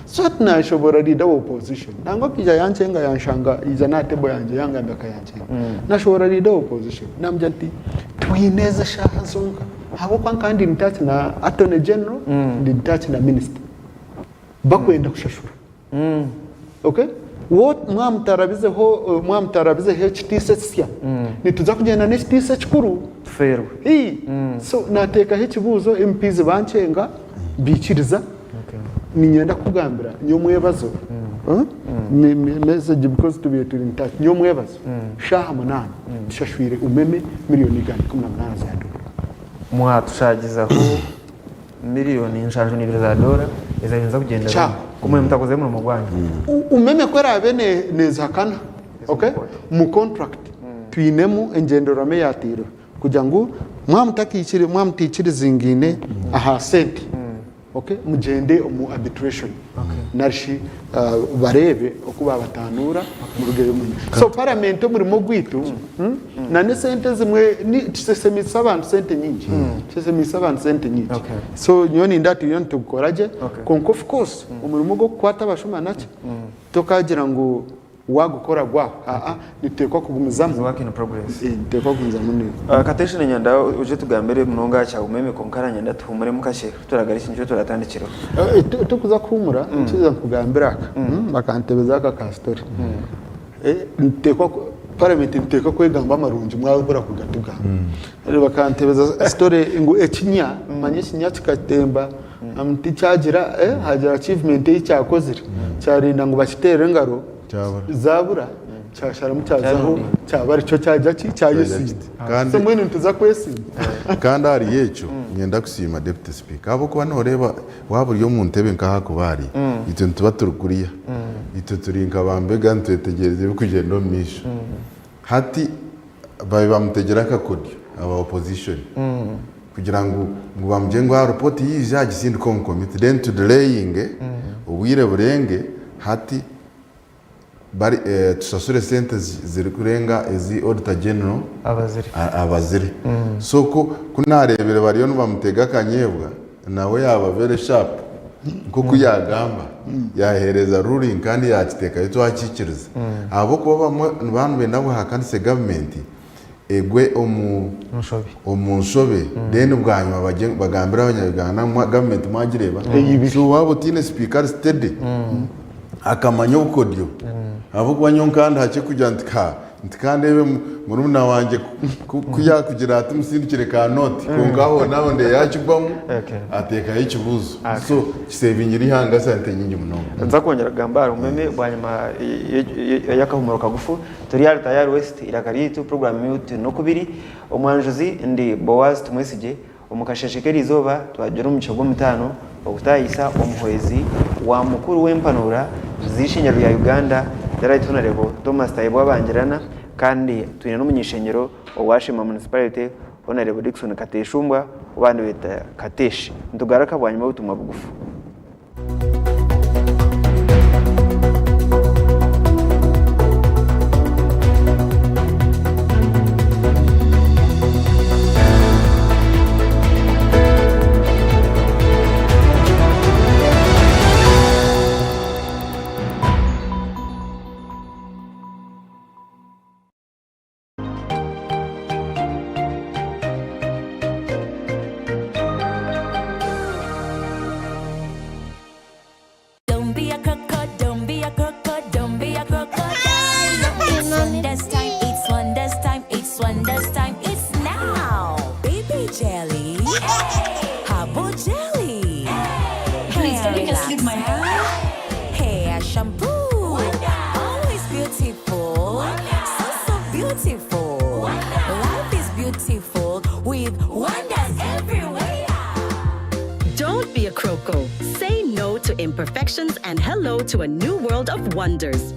so tunashobora leader opposition nangwa kija yanchenga yanshanga iza na tebo yanje yanga mbaka yanchenga nashobora leader opposition namja nti twineze shaha zonka habo kwankandi nitach na attorney general nitach na minister bakwenda kushashura okay what mwamtarabize HTSS nituza kugenda ne HTSS kuru fair so nateka hekibuzo MPs banchenga bikiriza ninyenda kugambira nyo mwebazo message because to be in touch nyo mwebazo shaha manana shashwire umeme miliyoni gani 18 za dola mwatushagizaho miliyoni nshanju n'ibiri za dola izayenza kugenda kumwe mutakoze mu mugwanya umeme kwera bene neza kana okay mu contract twinemu engendorame yatiro kugira ngo mwamtikire zingine aha sente okay mugende mu arbitration narishi barebe okuba batanura mu rugero munye so parliament murimo gwitu na ne sente zimwe ni tisesemisa abantu sente nyingi tisesemisa abantu sente nyingi so nyoni ndati yon tukoraje konko of course umurimo go kwata bashoma nake tokagira ngo wagukora gwa nitekwa kugumizamu work in progress nitekwa kugumizamu ni taxation nyanda uje tugambere munonga cha umeme konkara nyanda tuhumure mukashe turagarisha njo turatandikiro tukuza kumura ntiza kugambira bakantebeza ka story nitekwa parliament nitekwa kwegamba marungi mwabura kugatuga bakantebeza story ngo ekinya manye kinya kikatemba amti cyagira hagira achievement y'icyakozira cyarinda ngo bakitere ngaro zabura cyashara mucyazaho cyabari cyo cyajya cyayeside kandi mwe ntuza kweside kandi ari yecho nyenda kusima deputy speaker abo kuba noreba waburi yo mu ntebe nkaha kubari ito ntuba turukuriya ito turinka bambega ntetegereze kugenda misho hati babe bamutegera kakodyo aba opposition kugira ngo bamjengo report yiza gisindi committee then to delaying ubwire burenge hati bari tusasure sente ziri kurenga ezi auditor general abaziri so kunarebere bariyo bamutega kanyebwa nawe yaba very sharp kuko yagamba yahereza ruling kandi yakiteka ito akikiriza abo kuba bantu benabo hakanise government egwe omushobe then ubwanyuma bagambira abanyagana government mwagireba so wabo tine speaker steady akamanya ukodyo abo kwanyonka hache kujantika ntikandebe murumuna wanje kuya kugira ati musindikire ka note kungaho naho nde yakibamo ateka ikibuzo so kisevinyiri hanga sante nyingi munongo nza kongera gambara umeme bwanyuma yakahumuro kagufu turi tayari west irakari tu program yote no kubiri omwanjozi ndi Boaz tumwesije omukasheshekeri izoba twagera mu kigo mutano okutayisa omuhwezi wa mukuru w'empanura zishinyaro ya Uganda yaraituna rebo Thomas Taibo abangerana kandi twine n'umunyishenyero owashima municipality honorable Dickson Kateshumbwa ubandi bita Kateshi ndugaraka bwanyuma butumwa bugufu Imperfections and hello to a new world of wonders.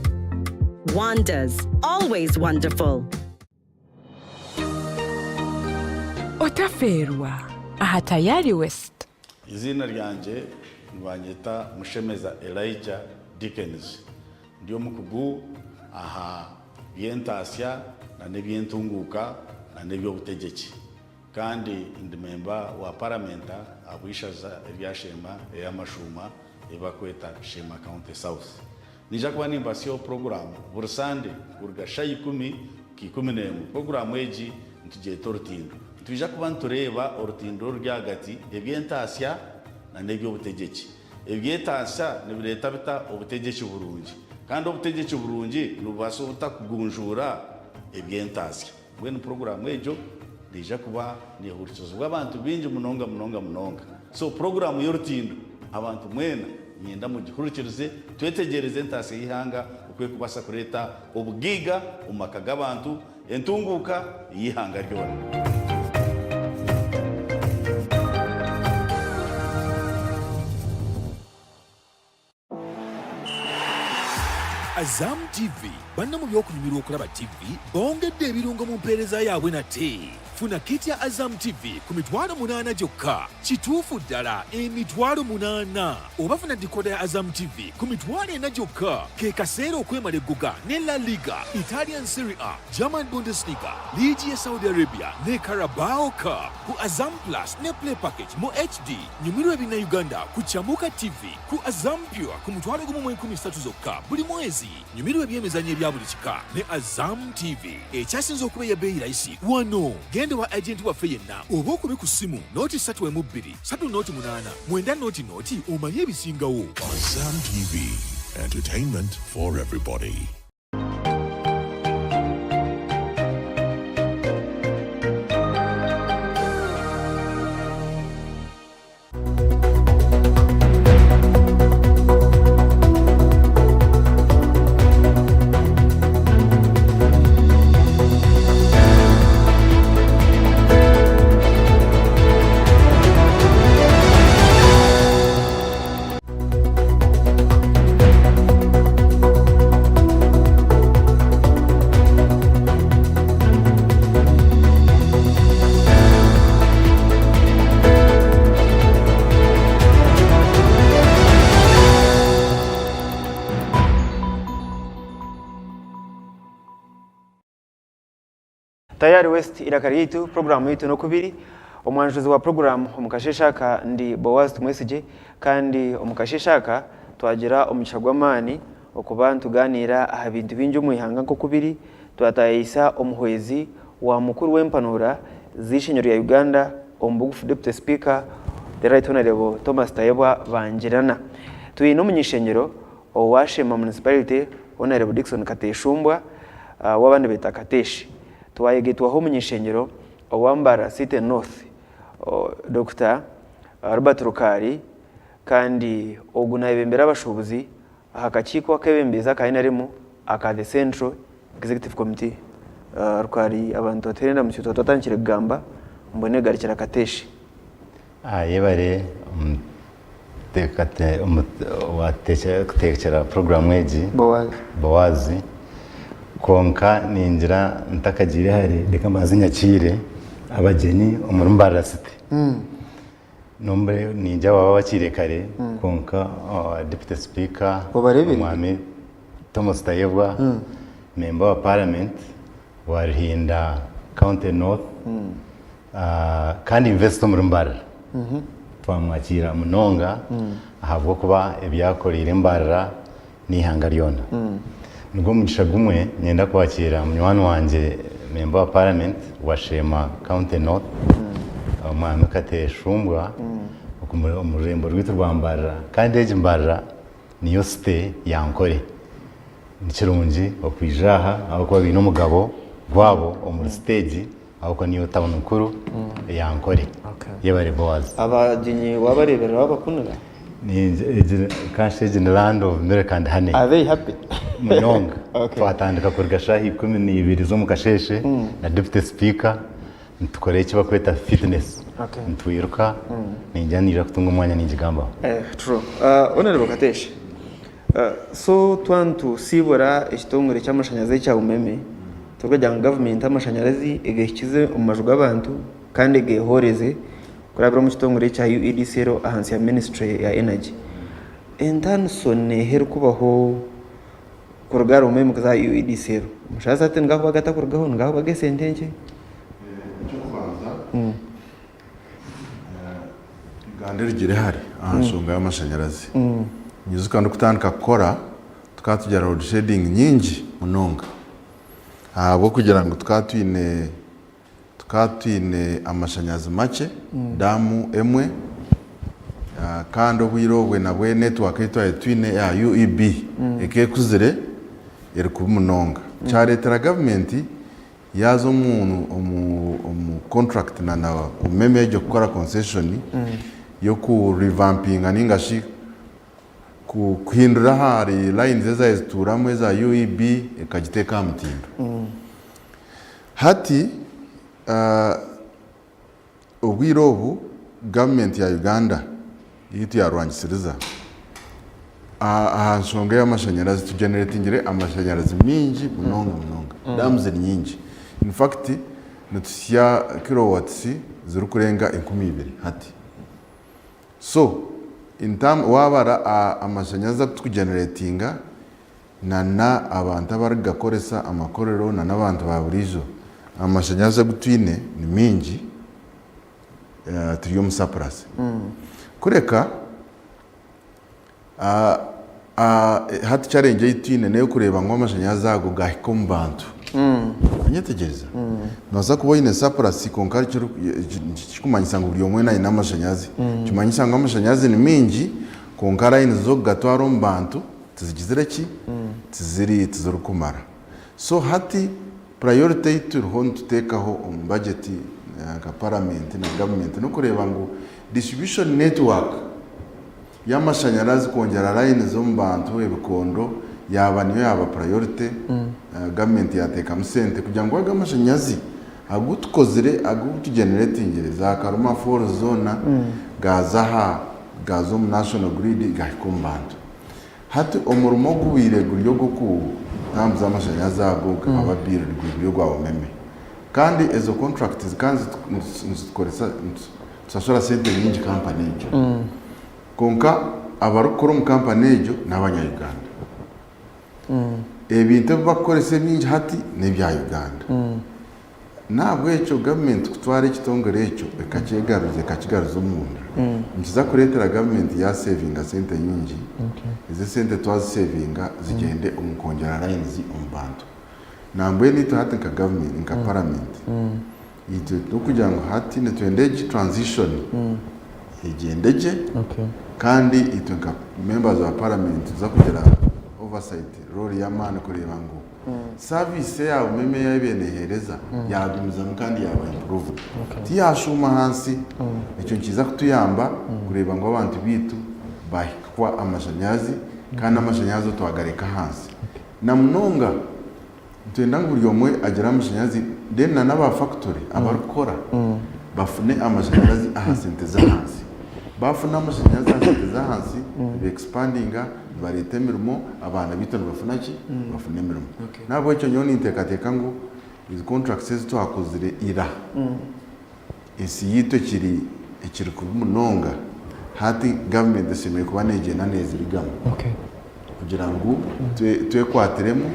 Wonders, always wonderful. Otaferwa, aha tayari West. Izina ryanje ngwanyita Mushemeza Elijah Dickens. Ndio mukugu aha byentasya na nebyentunguka na nebyo butegeki. kandi ndi memba wa Parliamentary abwishaza eryashema eyamashuma ebakweta Shema County South. Nija kuba nimbasiyo program bursande kurga shayi 10 ki 11 program eji ntije tortindo tuje kuba ntureba orutindo ryagati ebyentasya na nebyo butegeki ebyetasya nibireta bita obutegeki burungi kandi obutegeki burungi nubaso butakugunjura ebyentasya bwene program ejo nija kuba nihurikizo bw'abantu bingi munonga so program y'orutindo abantu mwena nyenda mu gihurikirize twetegereze ntase Eihanga ukwe kubasa kureta obugiga umaka g'abantu entunguka Eihanga ryona. AZAM TV banna mu byokunyumirwa okulaba TV bongedde ebirungo mu mpeereza yaabwe nate. Funa kiti ya AZAM TV ku $800 gyokka. Kituufu ddala $800. Oba funa dikoda ya AZAM TV ku $400 gyokka. Ke kaseera okwemala egguga ne La Liga, Italian Serie A, German Bundesliga, Ligi ya Saudi Arabia ne Carabao Cup. Ku AZAM Plus ne Play Package mu HD. Nyumirwa ebina Uganda ku Kyamuka TV. Ku AZAM Pure ku $13 zokka buli mwezi. Nyumirwa ebyemizannyo ebya buli kika ne AZAM TV. Ekyasinze okuba ebbeeyi layisi wano. Genda wa agent waffe yenna oba okube ku ssimu nooti 3.2 3 nooti 8 9 nooti omanye ebisingawo. AZAM TV, entertainment for everybody. Tayari West irakari yitu programu yitu no kubiri omwanjuzi wa programu omukasheshaka ndi Boaz tumwesije kandi omukasheshaka twagira omuchagwamani okubantu ganira aha bintu bingi mu Eihanga nko kubiri twatayisa omuhwezi wa mukuru w'empanura zishinyoro ya Uganda ombugufu Deputy Speaker the Right Honorable Thomas Tayebwa Banjirana tuyino munyishenyero owashema municipality Honorable Dickson Kateshumbwa wabandi beta Kateshi twayegetwa ho munyishenyero owambara City North Dr. Robert Rukari kandi oguna ibembera abashobozi akakiko akebembeza kainarimo aka the Central Executive Committee Rukari abantu baterenda mu cyo tatankire gamba mbone garikira Kateshi yebare tekate watekera program eji Bowazi konka ninjira ntakagire hari deka mazinya kire abageni umurumbara City nombre ninja waba bakire kare konka Deputy Speaker Mwami Thomas Tayebwa member wa Parliament wa Eihanga County North kandi investor umurumbara twamwakira munonga ahabwo kuba ebyakorire mbarara n'Eihanga ryona nubwo mugisha gumwe nyenda kwakira munywani wanje member wa Parliament wa Shema County North Mwami Kateshumbwa umurembo rw'itu rwambara kandi eje mbarara niyo stay yankore nikirungi okwijaha aho kwa bino mugabo gwabo omuri stage aho kwa niyo town nkuru yankore yebare Boaz abageni wabarebera abakunira ni kashe in land of milk and honey are they happy munonga twatandika kurgashahi 12 zo mukasheshe na Deputy Speaker ntukore icyo bakweta fitness ntwiruka ninjanira kutunga umwanya n'ingigamba true honorable Kateshi so twantu sibora ekitongore cy'amashanyarazi cya umeme turwajya government amashanyarazi egekize umajwa abantu kandi egehoreze kurabira mu kitongore cya UEDCR ahansi ya Ministry ya Energy entansone heru kubaho kurugara umeme kaza UEDCR mushaza ate ngaho bagata kurugaho ngaho bagesentenje cyo kubanza gandira girehari ahashonga y'amashanyarazi nyizo kandi kutandika kukora tukatugera road shading nyingi munonga abo kugira ngo tukatwine amashanyarazi make damu emwe kandi obwirobwe nabwe network yitwa twine ya UEB ekekuzire eri kuba munonga cyaretera government yazo umu contract na umeme yo gukora concession yo ku revampinga ningashi kuhindura hari lines ezazituramo za UEB ekagiteka mutindo hati ubwirobu government ya Uganda yitu yarwangisiriza ahashonga y'amashanyarazi tugeneratingire amashanyarazi mingi munonga damu ziri nyingi in fact netusya kilowatts ziri kurenga 20,000 hati so in time wabara amashanyarazi tukugeneratinga na abantu abarigakoresa amakorero na nabantu baburizo amashanyarazi gutwine ni mingi turiyo musaprasi kureka hati challenge yitwine nayo kureba ngo amashanyarazi ago gahiko mu bantu anyetegereza noza kuboyine saprasi konkari kikumanyisa ngo buri omwe nayo namashanyarazi kimanyisa ngo amashanyarazi ni mingi konkara inizo gatwaro mu bantu tizigizire ki tiziri kumara so hati priority turiho tutekaho budget ka parliament na government no kureba ngo distribution network y'amashanyarazi kongera line zo mu bantu ebikondo yaba niyo yaba priority government yateka musente kugira ngo amashanyarazi agutukozire agutugeneratingire za karuma for zone gazo mu national grid gahikombantu hati omurumo guwire guryo goku ntambu z'amashanyarazi ago ababiri rw'ibyo gwa meme kandi ezo contracts kandi nzikoresa tusashora sente nyingi company ejo konka abarukora mu company ejo n'abanya-Uganda ebintu bakorese mingi hati n'ebya Uganda nabwo echo government kutwara ekitongore echo kakigaruza omunda nkiza kuretera government ya savinga sente nyingi izi sente twazi savinga zigende omukongera lines ombantu nambwe nito hati nka government nka parliament ito okugira ngo hati netwendeje transition egendeje kandi ito nka members of parliament za kugera oversight role ya man kureba ngo service ya umeme ya benehereza yadumiza kandi yaba improve tiyashuma hansi icyo nkiza kutuyamba kureba ngo abantu bitu bahikwa amashanyarazi kandi amashanyarazi twagareka hansi na munonga twenda ngo buri omwe agira amashanyarazi then na naba factory abarukora bafune amashanyarazi ahasenteza hansi bafuna amashanyarazi ahasenteza hansi expandinga barete mirimo abana bitano bafunaki bafune mirimo nabo icyo nyoni intekateka ngo izi contracts twakozire ira isi yito kiri ku munonga hati government semeye kuba negena neza rigamo kugira ngo twekwatiremo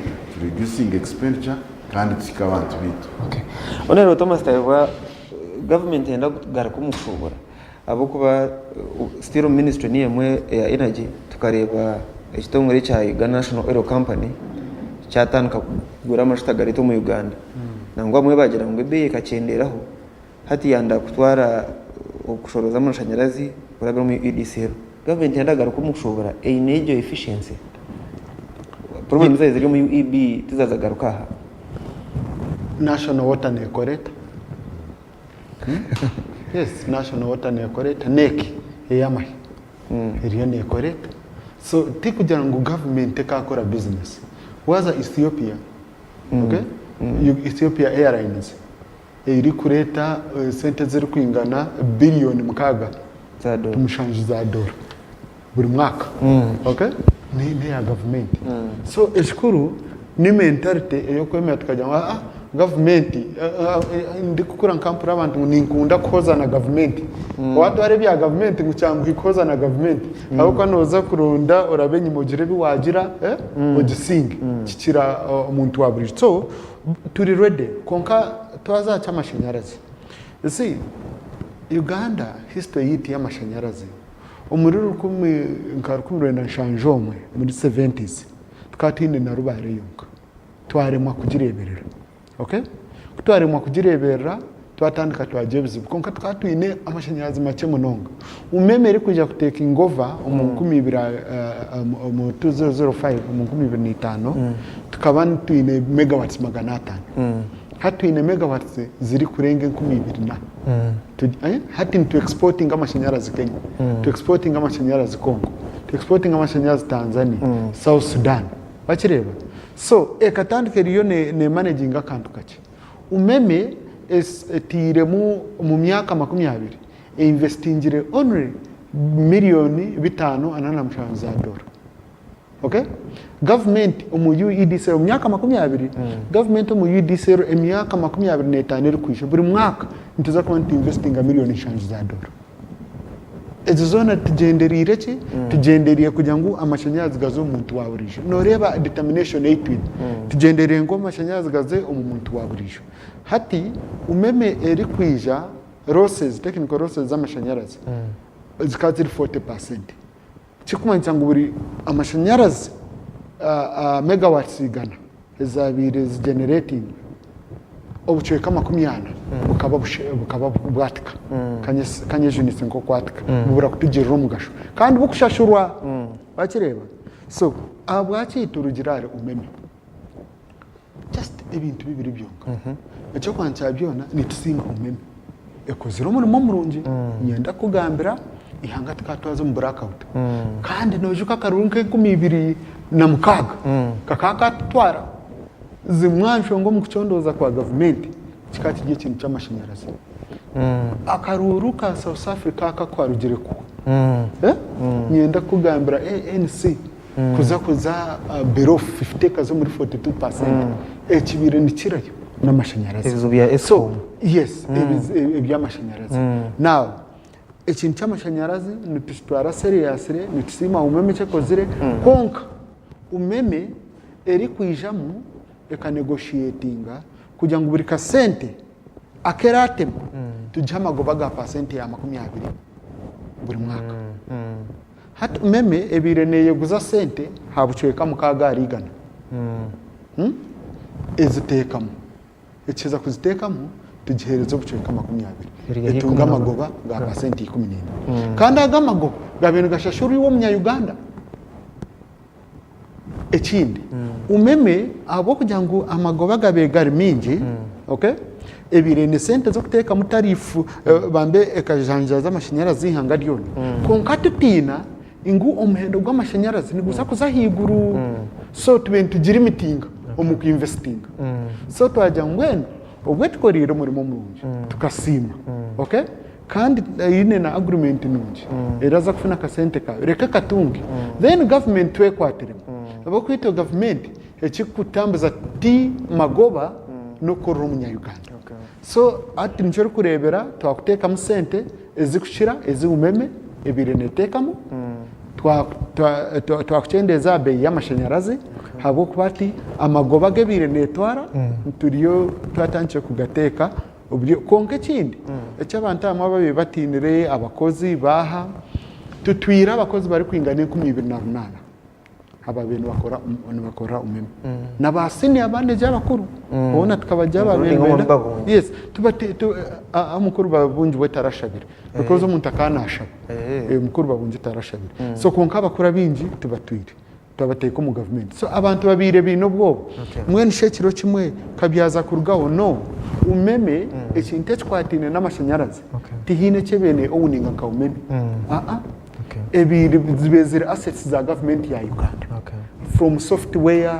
reducing expenditure kandi tukabantu bitu onero Thomas Taiwa government yenda gara kumushobora abo kuba still ministry ni yemwe ya energy tukareba ekitongore cya Uganda National Oil Company cyatanka kugura amashitagari to mu Uganda nangwa amwe bagira ngo ebe kacenderaho hati yanda kutwara okushoroza amashanyarazi kuraga mu EDC government yenda gara kumushobora energy efficiency problem ziri mu UEB tizazagaruka aha National Water Nekoreta yes National Water Nekoreta NEC eyamahi iriyo nekoreta so tikugira ngo government ekakora business waza Ethiopia okay Ethiopia Airlines iri kureta sente ziri kwingana billion mukaga za dola tumushanjiza dola buri mwaka okay ni ya government so eshukuru ni mentality eyo kwemera tukajya government ndi kukura nkampura abantu ninkunda koza na government watu ari bya government ngucyangu ikoza na government ahubwo noza kuronda orabenye mugire biwagira mugisinge kikira umuntu wa buri so turi ready konka twaza cyamashanyarazi see Uganda history yiti y'amashanyarazi umuriro nkarukumiro na shanjomwe muri 70s twatinde na rubare yunga twaremwa kugireberera okay twaremwa kugireberera twatandika twajebuzi konka twatwine amashanyarazi make munonga umemere kuja kuteka ingova mu 2005 mu 2005 tukaba twine megawatts 500 hatwine megawatts ziri kurenge 2020 hati to exporting amashanyarazi Kenya to exporting amashanyarazi Congo to exporting amashanyarazi Tanzania South Sudan bakireba so ekatandike riyo ne managing account kache umeme tire mu myaka 20 investingire only miliyoni 5 anana mshahara za dola okay government mu UEDC mu myaka 20 government mu UEDC emyaka 25 iri kwisha buri mwaka ntuza kuba investing miliyoni 5 za dola ezo zona tugenderire ki tugenderiye kugira ngo amashanyarazi gazo umuntu waburije noreba determination 8 tugenderiye ngo amashanyarazi gaze umuntu waburije hati umeme eri kwija losses technical losses z'amashanyarazi zikaziri 40% kikumanya ngo buri amashanyarazi megawatts igana ezabire generating obuchweka 20 bukaba bwatika kanye junitse ngo kwatika bubura kutugirira umugasho kandi bukushashurwa bakireba so abwakita urugirare umeme just ibintu bibiri byonka icyo kwanca byona nitusima umeme ekozira umurimo murungi nyenda kugambira ihanga tukatwaza mu blackout kandi nojuka karunke 2026 kakaka twara zimwansho ngo mukuchondoza kwa government kikati giye kintu cy'amashanyarazi akaruruka South Africa akakwarugire ku nyenda kugambira ANC kuza below 50 kazo muri 42% ekibire nikirayo n'amashanyarazi so yes iby'amashanyarazi now ikintu cy'amashanyarazi nitutwara seriously nitusima umeme cyakozire konka umeme eri kwijamo eka negotiatinga kugira ngo buri kasente akerate tujya amagoba ga percent ya 20 buri mwaka hati umeme ebireneye guza sente habucweka mukagarigana ezitekamo ekiza kuzitekamo tugihereza obucweka 20 etunga amagoba ga percent 14 kandi agamagoba gabenu gashashuri wo munya Uganda ekindi umeme abo kugira ngo amagoba gabegari mingi okay ebirene sente zo kuteka mutarifu bambe ekajanja z'amashanyarazi Eihanga ryona konka tutina ingu umuhendo gw'amashanyarazi ni gusa kuzahiguru so tugira imitinga omuku investing so twajya ngweno obwe tukorira umurimo murungi tukasima okay kandi yine na agreement nungi eraza kufuna kasente ka reka katungi then government twekwatiremo abo kwito government ekikutambuza ti magoba no korora umunya Uganda so ati nchoro kurebera twakuteka mu sente ezikushira ezi umeme ebirene tekamo twakuchendeza bei y'amashanyarazi habo kubati amagoba gebirene twara turiyo twatanche kugateka ubyo konke kindi ecy'abantu amwe batinire abakozi baha tutwira abakozi bari kwingana 2028 aba bintu bakora umeme nabasini abande y'abakuru ubona tukabajya babene yes tubati amukuru babunji wetarashabira because umuntu akanashaba umukuru babunji tarashabira so konka abakura binji tubatwire tubateka mu government so abantu babire bino bwo mwe nishekiro kimwe kabyaza kurugaho no umeme ekinte twatine n'amashanyarazi tihine cyebene owuninga ka umeme ebiri zibezira assets za government ya Uganda from software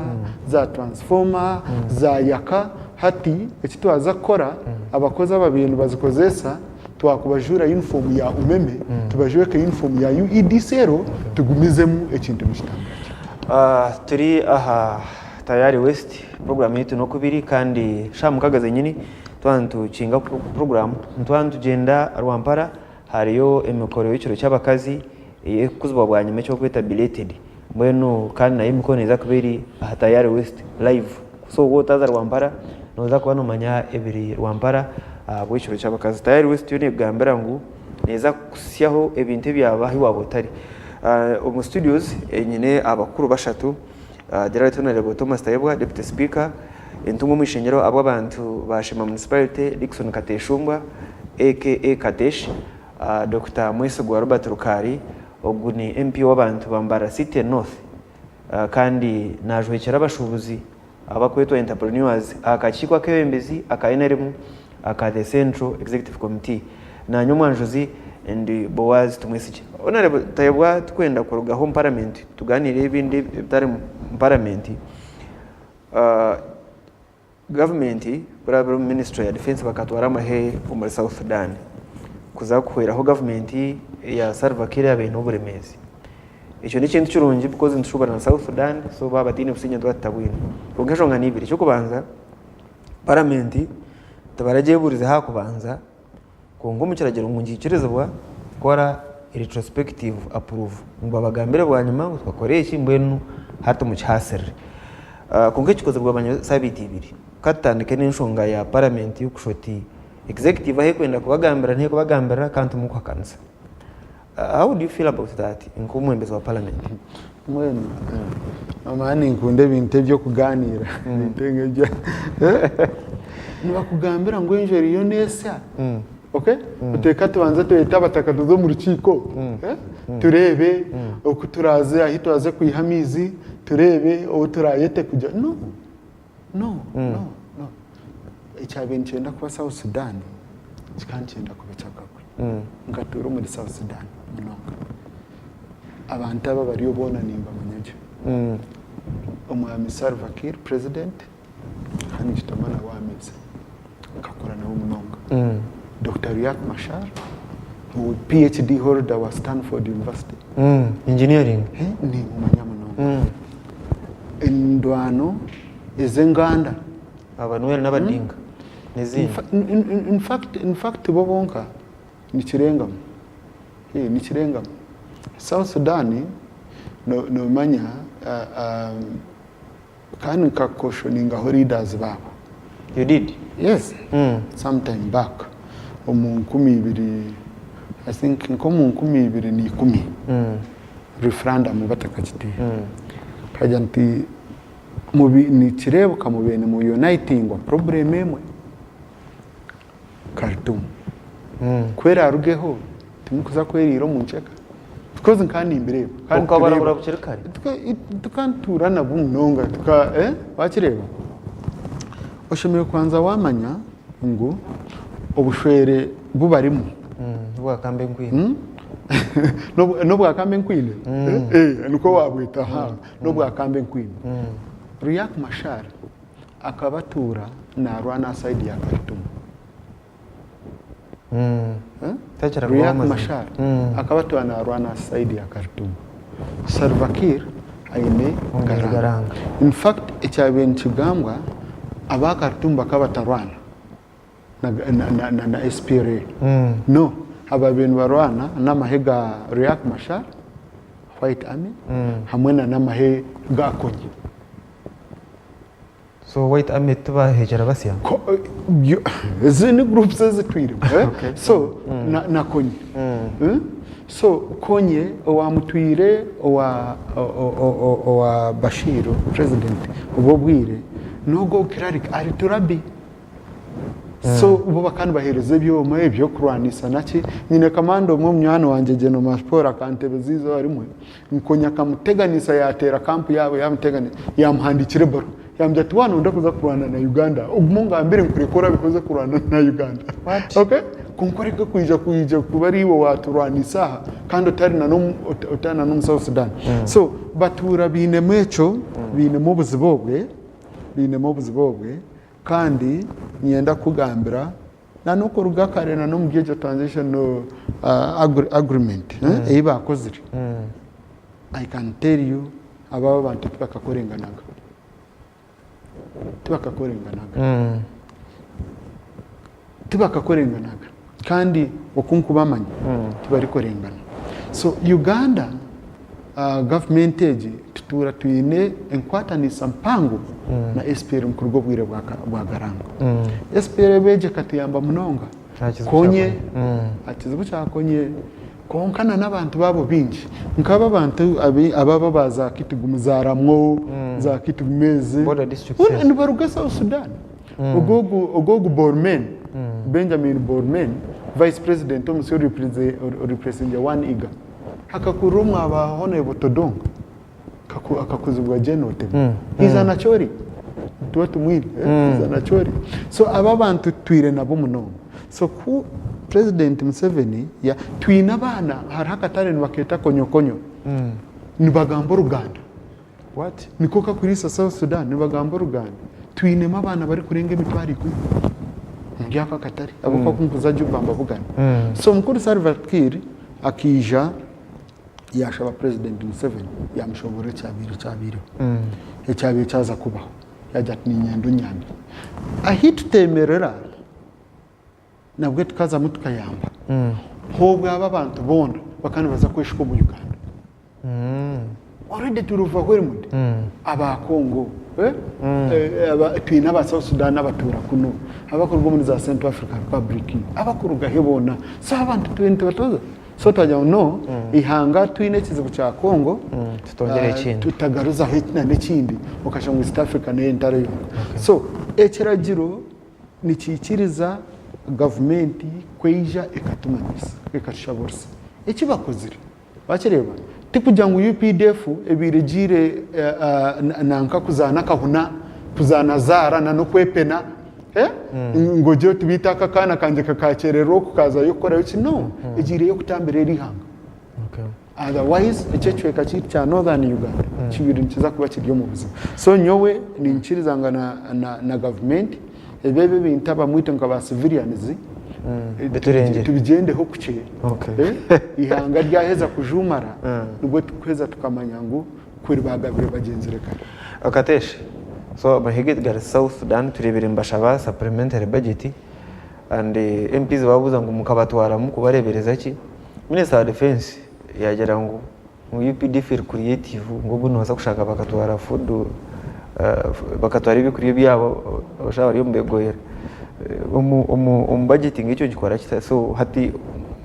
za transformer za yaka hati ekitwaza kora abakozi ababintu bazikozesa twakubajura uniform ya umeme tubajweke uniform ya UEDCero tugumizemu ekintu mishitanga turi aha tayari west program yetu no kubiri kandi shamukagaze nyini twantu cinga program twantu genda Rwampara hariyo emikoro y'ikiro cy'abakazi kuzwa bwanyuma cyo kwita belated mbwenu kandi nayo mukoneza kubiri aha tayari west live so wotaza Rwampara noza kuba no manya ebiri Rwampara bw'ekiro ky'abakazi tayari west yo negambira ngu neza kusyaho ebintu byaba hiwa botari omu studios nyine abakuru bashatu Director Honorable Thomas Tayebwa Deputy Speaker entungo mwishengero abantu bashima municipality Dickson Kateshumba aka Katesh Dr. Mwesigwa Robert Rukari oguni MP w'abantu bambara City North kandi najwekera abashubuzi abakwetwa entrepreneurs akakikwa kebembezi akainarimu aka the Central Executive Committee na nyumwanjozi and Boaz tumwesije Honorable Tayebwa tukwenda kuruga home parliament tuganire ibindi bitari parliament government Prime Ministry ya Defense bakatwara amahe muri South Sudan kuzakuheraho government ya Salva Kiir y'abintu uburemezi icyo ni kintu cyurungi because ntushobora na South Sudan so baba dini usinya ndwatabwina kongesho ngani ibiri cyo kubanza parliament tabaragiye burize ha kubanza kongo mukiragero ngungikirezwa kora retrospective approve ngo abagambire bwa nyuma twakoreye iki mbwenu hato mu cyasere konge kikoze bwa banyo sabiti ibiri katandike n'inshonga ya parliament y'ukushoti executive ahe kwenda kubagambira nteko bagambira kantu mu kwakanza how do you feel about that inkumwembezi wa parliament mwene amani nkunde binte byo kuganira binte byo niba kugambira ngo injeri yo nesa okay uteka tubanza tuyita abataka zo mu rukiko turebe uko turaze aho turaze kwihamizi turebe uko turayete kujya no icyabeni cyenda kuba South Sudan cyenda kuba cyakakwe ngatura muri South Sudan munonga abantu aba bariyo bona nimba munyaje umwami Salva Kiir president hanishitamana wameze akakora nawo munonga Dr. Riek Machar who PhD holder wa Stanford University engineering ni umunyamunonga indwano izenganda abantu wera n'abadinga in fact bobonka ni kirengamo ni kirengamo South Sudan no manya kan ka questioning aho leaders babo you did yes sometime back omunkumi I think nkomunkumi ni 10 referendum batakakiti kajanti mubi ni kirebuka mu bene mu uniting wa problem emwe Khartoum kwera rugeho timukuza kweriro mu ncheka because nkani imbere kandi ukabarabura bucirikare tukanturana bunonga tuka wakireba oshemeye kwanza wamanya ngo obushwere bubarimo bwa kambe ngwino no bwa kambe ngwino nuko wabwita ha no bwa kambe ngwino Riek Machar akabatura na Rwanda side ya Khartoum Riek Machar akabatura na Rwanda side ya Khartoum Salva Kiir aine garanga in fact icyabeni kigambwa aba Khartoum bakabatarwana na SPLA no ababeni barwana n'amahega Riek Machar White Army hamwe na n'amahe gakonye so White Army tuba hejera basya zini groups zitwire so na konye so konye owamutwire owa Bashir president ubobwire nogo kirari ari turabi so ubo bakandi bahereze byoma ebyo kurwanisa naki nyine kamando mwe mwana wanje geno masport akantebe zizo arimwe nkonya kamuteganisa yatera camp yabo yamutegani yamuhandikire baro yambya twana ndakuza kurwana na Uganda umunga mbere nkurekora bikoze kurwana na Uganda okay konkoreka kuija kubari bo waturwanisa kandi utana no South Sudan so batura bine mwecho bine mu buzibobwe kandi nyenda kugambira na nuko rugakare na no mugiye transition agreement bakozire I can tell you aba bantu tubakakorenganaga kandi okunku bamanya tubari korengana so Uganda government age tutura tuine enkwatanisa mpango na SPR mkurugo bwire bwa garanga SPR beje katiyamba munonga konye akizibwa cyakonye konkana n'abantu babo bingi nkaba abantu ababa baza kitugumuzaramwo za kitugumeze ni baruga South Sudan ogogo Bormen Benjamin Bormen vice president omusyo represent one iga hakakurumwa abahone botodonga akakuzibwa genote iza nachori tuwa tumwiri iza nachori so aba bantu twire nabo munonga so ku President Museveni ya twina bana harakatare nibaketa konyokonyo nibagamba Ruganda what nikoka kuri South Sudan nibagamba Ruganda twine mabana bari kurenga emitwari ku ngyaka katari abo ko kumpuza jubamba bugana so mukuru Salva Kiir akija yashaba President Museveni yamushobora cyabiri ecyabiri cyaza kubaho yajya ninyando nyambi ahitutemerera nabwo tukaza mutukayamba hobwe aba bantu bona bakana baza kweshiko mu Uganda already turuva hweremude aba Congo aba twina aba South Sudan abatura kuno abakurwa muri za Central African Republic abakuruga hebona so abantu 20 batoza so tajya no Eihanga twine kizibu cya Congo tutongere ikindi tutagaruza hekina n'ikindi ukasha mu East Africa n'entare so ekiragiro nikikiriza government kweja ekatumanisa ekashaborsa ekibakozire bakireba tikujya ngo UPDF ebiregire nanka kuzana kahuna kuzana zara na no kwepena ngoje tubita akakana kanje kakakerero kukaza yokora iki no egire yo kutambira Eihanga otherwise ececwe kachiri cha Northern Uganda kibiri nkiza kuba kiryo mu buzima so nyowe ni nkirizanga na government ebebe bintaba mwito ngaba civilians tubigende ho kuce Eihanga ryaheza kujumara nubwo tweza tukamanya ngo kuri bagabire bagenzere kare akateshe so mahigit gar South Sudan turebere mbashaba supplementary budget and MPs babuza ngo mukabatwara mu kubarebereza ki Minister of Defense yagera ngo mu UPDF creative ngo bunoza kushaka bakatwara food bakatwara ibikuriye byabo bashaba yo mbegoyera budgeting icyo gikora so hati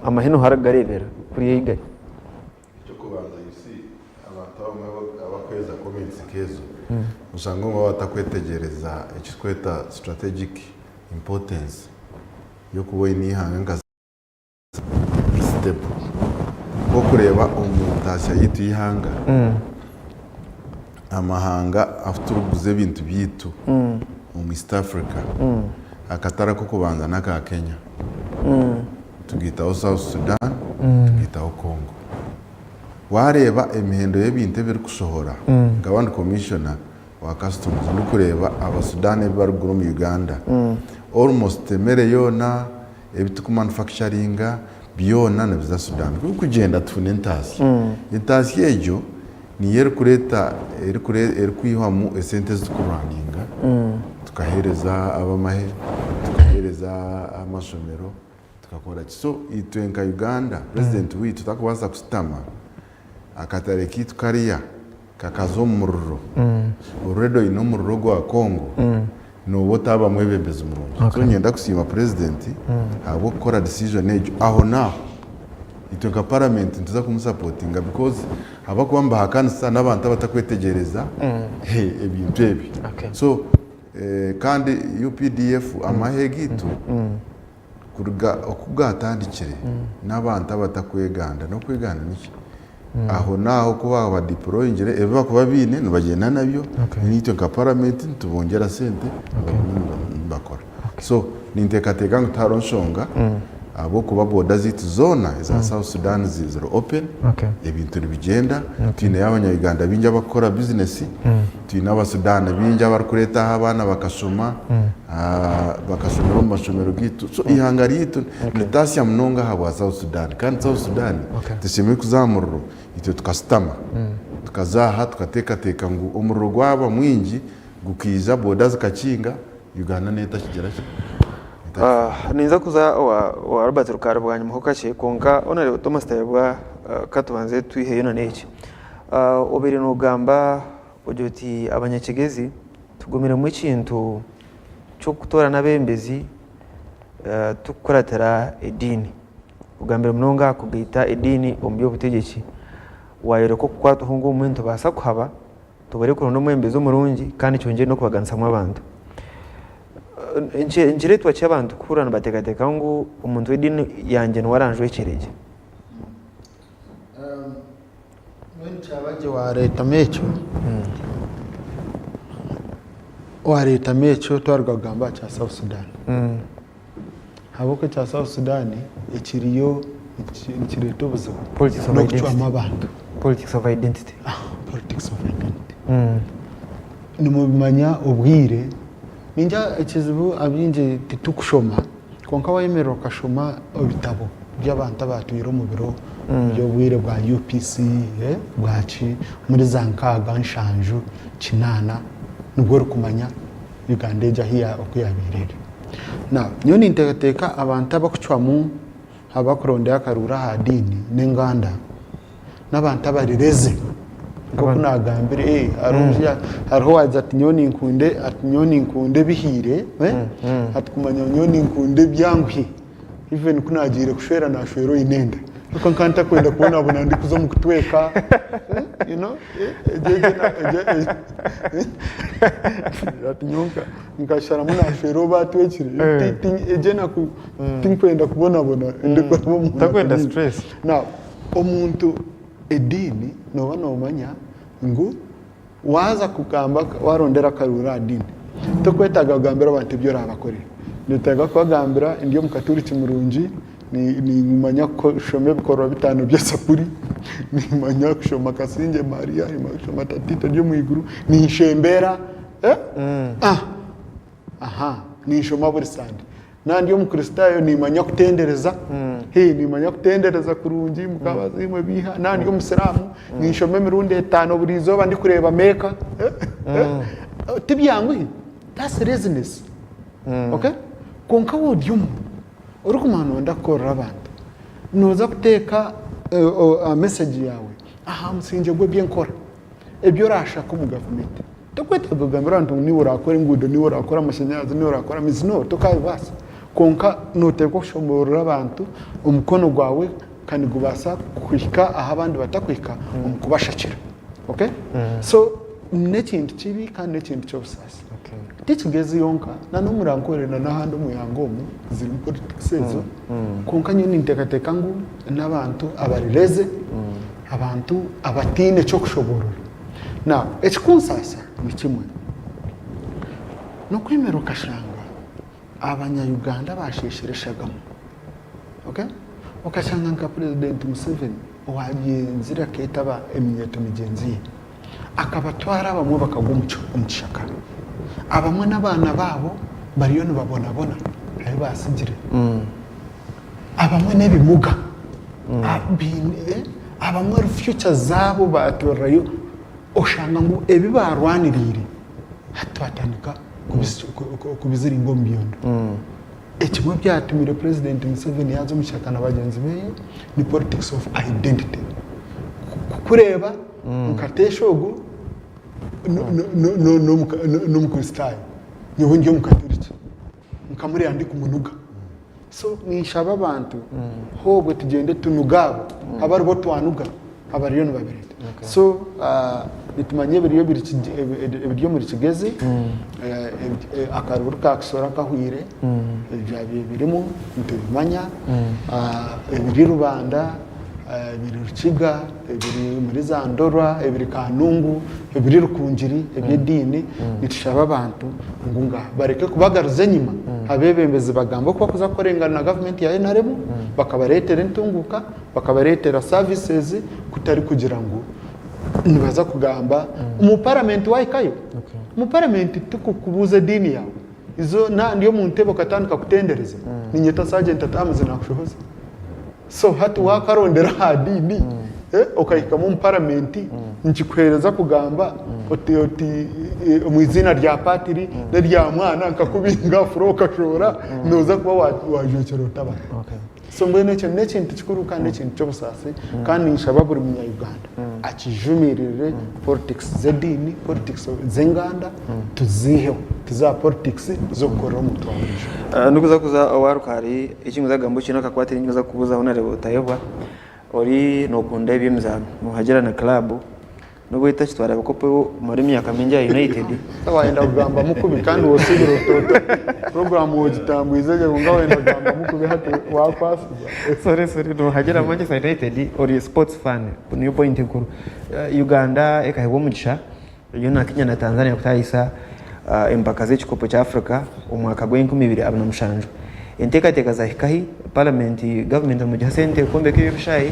amaheno haragarebera kuri yigaye cyo kubanza yisi abantu abakweza comments kezo usanga ngo batakwetegereza icyo tweta strategic importance yo kubona Eihanga step ko kureba umutasha yitu Eihanga amahanga afite uruguze bintu byitu mu East Africa akatara ko kubanza naka Kenya tugitaho South Sudan tugitaho Congo wareba emihendo y'ebintu biri kusohora gabandi commissioner wa customs no kureba aba Sudan baruguru mu Uganda almost mereyona ebitu ku manufacturing byona na biza Sudan kugenda tufune intasi yejo ni yeri kureta eri kwihamu esente z'ukuraninga tukahereza abamahe tukahereza amasomero tukakora so itwenka Uganda president witu takubaza kustama akatareki tukariya kakazo mururo uredo ino mururo gwa Congo no botaba mwebembeza umurungu so nyenda kusima president abo gukora decision ejo aho naho itwenka parliament ntuza kumusupportinga because abakwamba hakanisa n'abantu batakwetegereza ebintu ebi so kandi UPDF amahegito kuruga okugatandikire n'abantu abatakweganda no kweganda niki aho naho kuba ba deployingire eba kuba bine nibagenda nabyo nitwe ka parliament tubongera sente bakora so nintekateka ngutaronshonga abo kuba boda zitu zona za South Sudan zizero open ebintu bigenda twine y'abanya Uganda binja bakora business twine aba Sudan binja barikureta abana bakasoma bakasomera mu mashomero gitu so Eihanga ritu litasi munonga haba South Sudan kandi South Sudan tishimwe kuzamururo ito tukastama tukazaha tukateka ngo umururo gwaba mwingi gukiza boda zikakinga Uganda neta kigera ninza kuza wa Albert Rukara bwanya muhoka cye konka onare Thomas Tayabwa katubanze twiheye none iki obere n'ogamba ogira oti abanyakigezi tugumire mu kintu cyo kutora n'abembezi tukuratira edini ugambira munonga kugaita edini omu by'obutegeki wayereka okukwata ohungu omuntu baasa kuhaba tubare kuronda omwembezi omurungi kandi kyongere n'okubaganisamu abantu enkiretwa ky'abantu kuhura nibateekateeka ngu omuntu w'edini yangye niwaranjwa ekirege kyabagye wareetamu ekyo twaruga kugamba kya South Sudan habwokuba kya South Sudan ekiriyo nikireeta obuzibu n'okucwamu abantu politics of identity nimubimanya obwire ninja ekizibu abingi titukushoma konka wayemerera okashoma ebitabo by'abantu abatwire mu biro by'obwire bwa UPC bwaki muri za nkaaga nshanju kinana nibwo orikumanya Uganda ejya hiya okuyabirire nyo ninteekateeka abantu abakucwamu abakurondera akarura ha dini n'enganda n'abantu abarireze nk'uko nagambire hariho waza ati nyo ninkunde bihire ati kumanya nyo ninkunde byanguhi even kunagire kushwera nashwero inenda kuko nkanta kwenda kubona abona ndi kuzo mu kutweka ati nyonka nkashara mu nashwero batwekire ejena ku tinkwenda kubona ndi ko mu takwenda stress omuntu edini no manya ngo waza kugamba warondera karura dini tokwetaga kugambira abantu byo rabakorera nitaga kwagambira indiyo mukaturi kimurungi ni manya ko shome bikorwa bitano by'esapuri ni manya kushoma kasinge Maria ni manya kushoma tatita ryo mwiguru ni shembera ni shoma buri sande nandi yo mukristayo ni manya kutendereza ni manya kutendereza kurungi mukabazi mwe biha nandi yo musiramu ni shome mirundi 5 buri zoba ndi kureba meka tibyangu that's reasoness okay konka wodyumu uri kumana ndakora abantu noza kuteka message yawe musinje gwe byenkora ebyo rashaka mu government tokwete kugambira ntu ni urakora ingudo ni urakora amashanyarazi ni urakora mizino tokabasa konka noteko kushomora abantu umukono gwawe kandi gubasa kuhika aha abandi batakwika kubashakira okay so nekintu kibi kandi nekintu cy'obusasi tikigezi yonka nano murankorera n'ahandi umuyangomu ziri mu politics ezo konka nyine ntekateka ngo n'abantu abarireze abantu abatine cyo kushoborora ekikunsasa ni kimwe no kwimera ukashanga abanya-Uganda basheshereshagamo okay ukashanga nka President Museveni wagenzira ketaba eminyeto migenzi akabatwara bamwe bakagumucyo umushaka abamwe n'abana babo bariyo nibabona ayo basigire abamwe n'ebimuga abamwe future zabo batorayo oshanga ngo ebi barwanirire hatwatandika kubizira ingombe byondo ekimwe byatumire President Museveni yazo mushaka n'abagenzi be ni politics of identity kureba mukateshogo no mukristayo nyewe ngiyo mukatoliki mukamuri yandika umunuga so nishaba abantu hobwe tugende tunugabo abari bo twanuga abariyo nibabirete so nitumanye biriyo muri kigezi akaruru kakisora kahwire byabiye birimo ntubimanya biri rubanda biri rukiga biri muri za ndorwa biri kanungu biri rukunjiri ebyedini nitushaba abantu ngunga bareke kubagaruze nyuma abebembezi bagamba ko bakuza korengana na government ya NRM bakabaretera ntunguka bakabaretera services kutari kugira ngo nibaza kugamba mu parliament wayikayo mu parliament tukukubuza dini yawe izo ndiyo mu ntebo katandika kutendereza ni nyeta sergeant atamaze nakushohoza so hati wakarondera hadini ukahika mu parliament nkikwereza kugamba oti mu izina rya patiri rya mwana nkakubinga furoka shora noza kuba wajukira utaba so mbene nekintu kikuru kandi nekintu cy'obusasi kandi nshababuri mu Uganda akijumirire politics z'edini politics z'enganda tuziheho tuza politics zo gukora omuntu waburijo nukuza kuza warukari ikinguza gambo kino kakwatira inguza kubuza onarebo tayebwa ori nokunda ebyemizano muhagera na club nubwo itachitwara abakopo muri myaka mingi ya United wenda kugamba mukubi kandi wosibira toto program wogitambuize ngo wenda kugamba mukubi hati wapasiza sorry no hagera Manchester United ori sports fan niyo point nkuru Uganda ekahebwa mugisha yona Kenya na Tanzania kutayisa empaka z'ekikopo cya Africa umwaka gwa 2027 entekateka za hikahi parliament government mu gihasente kombe k'ibishayi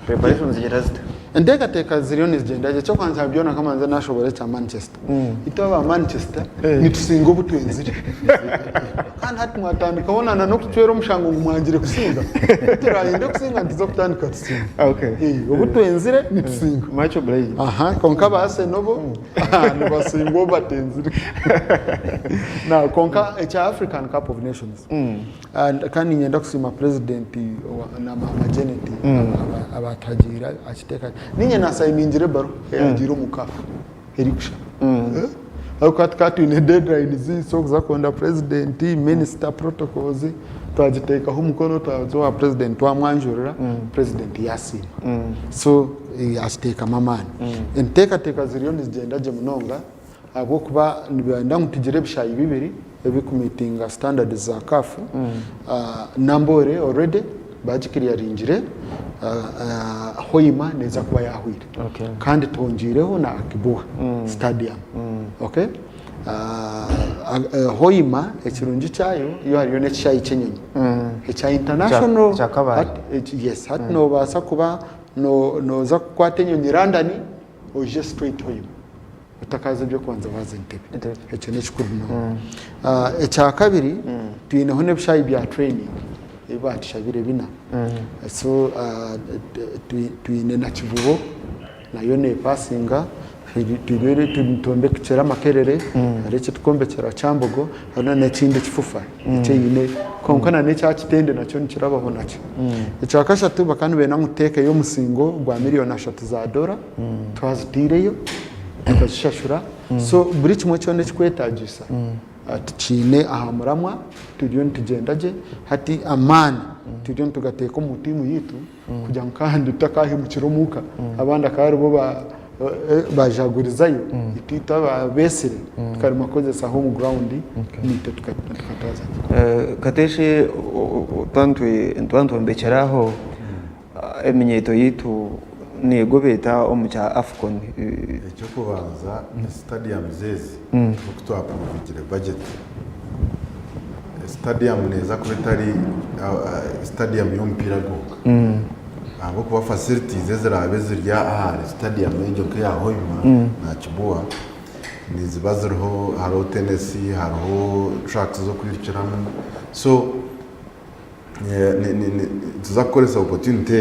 preparations zigeraza ndekateka ziriyo nizigendaje cyo kwanza byona kama nza nashobore cha Manchester itoba Manchester nitusinga ubutwenzire kandi hati mwatandika bonana no kutwera umushango ngumwangire kusinga turayinde kusinga ndizo kutandika tusinga ubutwenzire nitusinga macho blay konka base nobo ni basingo batenzire na konka cha African Cup of Nations and kandi nyenda kusima president na mama Janet abatagira akiteka ninye nasayiningire baro yagira umukafu Ebirikufa katikati ne deadline ziso kuzakonda president minister protocols twagitekaho umukono twazo president wa mwanjurira president yasima so asiteka mamani entekateka ziriyo nizigendaje munonga abo kuba nibanda mutugire bishayi bibiri ebikumitinga standards za kafu nambore already bajikiriya ringire hoima neza kuba yahwire kandi tongireho na akibuha stadium hoima ekirungi cyayo iyo hariyo n'ekishayi cy'enyonyi ekya international yes hat no basa kuba no za kwata enyonyi London oje straight hoima utakaza byo kwanza bazentebe ecyo n'ekikuru ekya kabiri tuyineho n'ebishayi bya training batishabire bina so tuine na kivubo nayo ne passinga tubere tutombe kicera makerere areke tukombekera cyambogo hano n'ekindi kifufa icyo yine konkana ne cya kitende nacyo nikirabaho nacyo icyo akashatu bakanu bena muteke yo musingo gwa $3 twazitireyo tukashashura so buri kimwe cyo nekikwetagisa tuchine ahamuramwa turiyo ntugendaje hati amani turiyo tugateka umutima yitu kujya kandi tutakahimukira muka abandi akari bo bajagurizayo itita babesere tukarima kozesa home ground nite tukataza kateshe twantu mbekeraho eminyeto yitu negobeta omucha Afcon icyo kubanza stadium zezi okutwaprovigire budget stadium neza kubetari stadium y'umupira goka abo kuba facilities zezirabe zirya stadium y'injo ke yahoyima na kibuwa nizibazirho haro tennis haro tracks zo kwirikiramo so tuzakoresa opportunity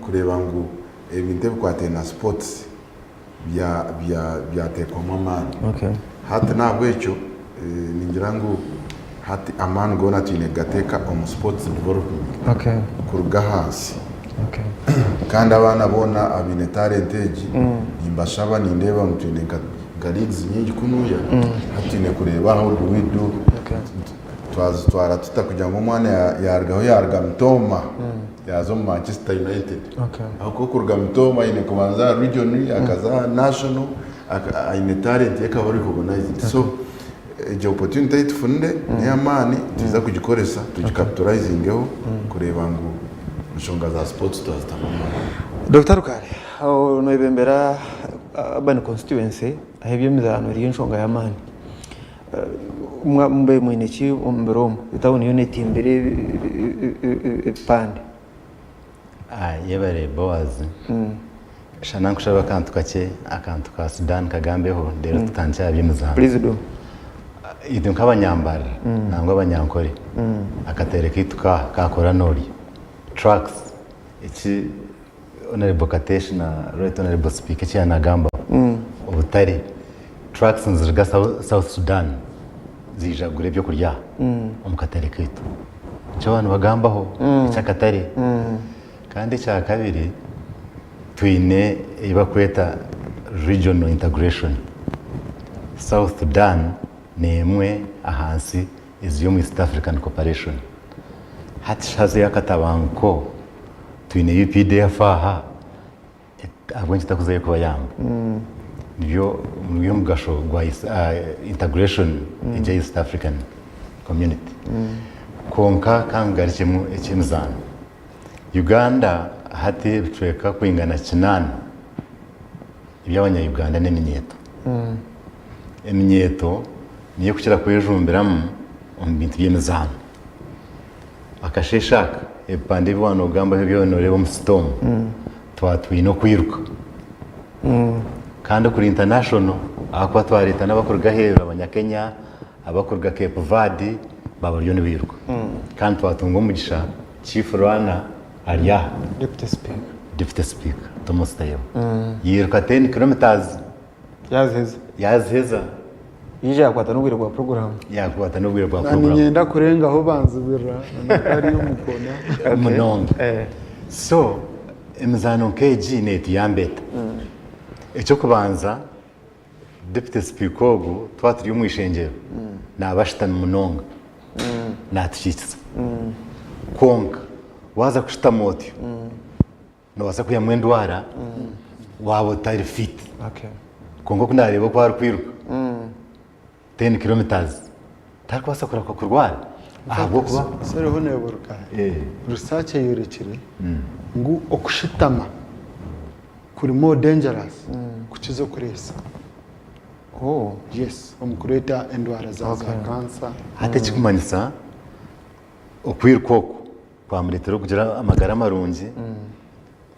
kureba ngo ebinte kwate na sports bya tekoma man hati nabwo icyo ningira ngo hati amani gona tine gateka on sports development kuruga hasi kandi abana bona abine talentage nimbashaba nindeba mutine galigs nyingi kunuya hatine kureba how do we do twazitwara tutakugira ngo umwana yarga mtoma yazo Manchester United ako kuruga mtoma ine kubanza region akaza national ine talent yakabari recognize so the opportunity tufunde ni amani tuza kugikoresa tugicapitalizingeho kureba ngo nshonga za sports twazitamama Dr. Rukare no ibembera urban constituency ahebye mizano iri nshonga ya mani mbe mwineki umberomo itabona unit imbere pande yebare boaz shana kushaba kantu kake akantu ka Sudan kagambeho ndero tutangira byimizano please do idun kabanyambara nangwa abanyankore akatereka ituka kakora nori trucks iki honorable Katesh na right honorable speaker cyana gamba ubutare trucks nzirga South Sudan zijagure byo kurya umukatereka itu cyo abantu bagambaho cyakatare kandi cya kabiri twine ibakweta regional integration. South Sudan ni imwe ahansi izyo mu East African Cooperation. Hatishaze yakatabanko twine UPDF aha abonye takuzaye kuba yamba. Nibyo mugasho gwa integration in East African community. Konka kangarikemu ekimzana. Uganda hati bitweka kwingana kinana iby'abanya Uganda n'eminyeto. Eminyeto niyo kukira kwejumbiramu bintu by'emizana. Akasheshaka epande bwana ogamba byonore mu storm. Twatwino kwiruka. Kandi kuri international akwa twarita n'abakurga hero abanyakenya abakurga Cape Verde babaryo nibiruka. Kandi twatunga umugisha chief runner Arya deputy speaker Thomas Tayo yiruka 10 kilometers yazheza yije yakwata n'ubwire bwa program nani nyenda kurenga aho banzubira nakari umukona munonga so emzano keji neti yambeta icyo kubanza deputy speaker ogu twaturiye mu ishengero nabashitana munonga natushikiza konka waza kushita motyo no waza kuya mwendwara wabo tari fit kongo kunareba ko hari kwiruka 10 kilometers tari kwasa kuraka kurwara ahubwo kuba sereho neburuka research yorekire ngu okushitama kuri more dangerous kukizo kuresa yes omukureta endwara za cancer hate kikumanisa okwirukoko kwa muretero kugira amagara marungi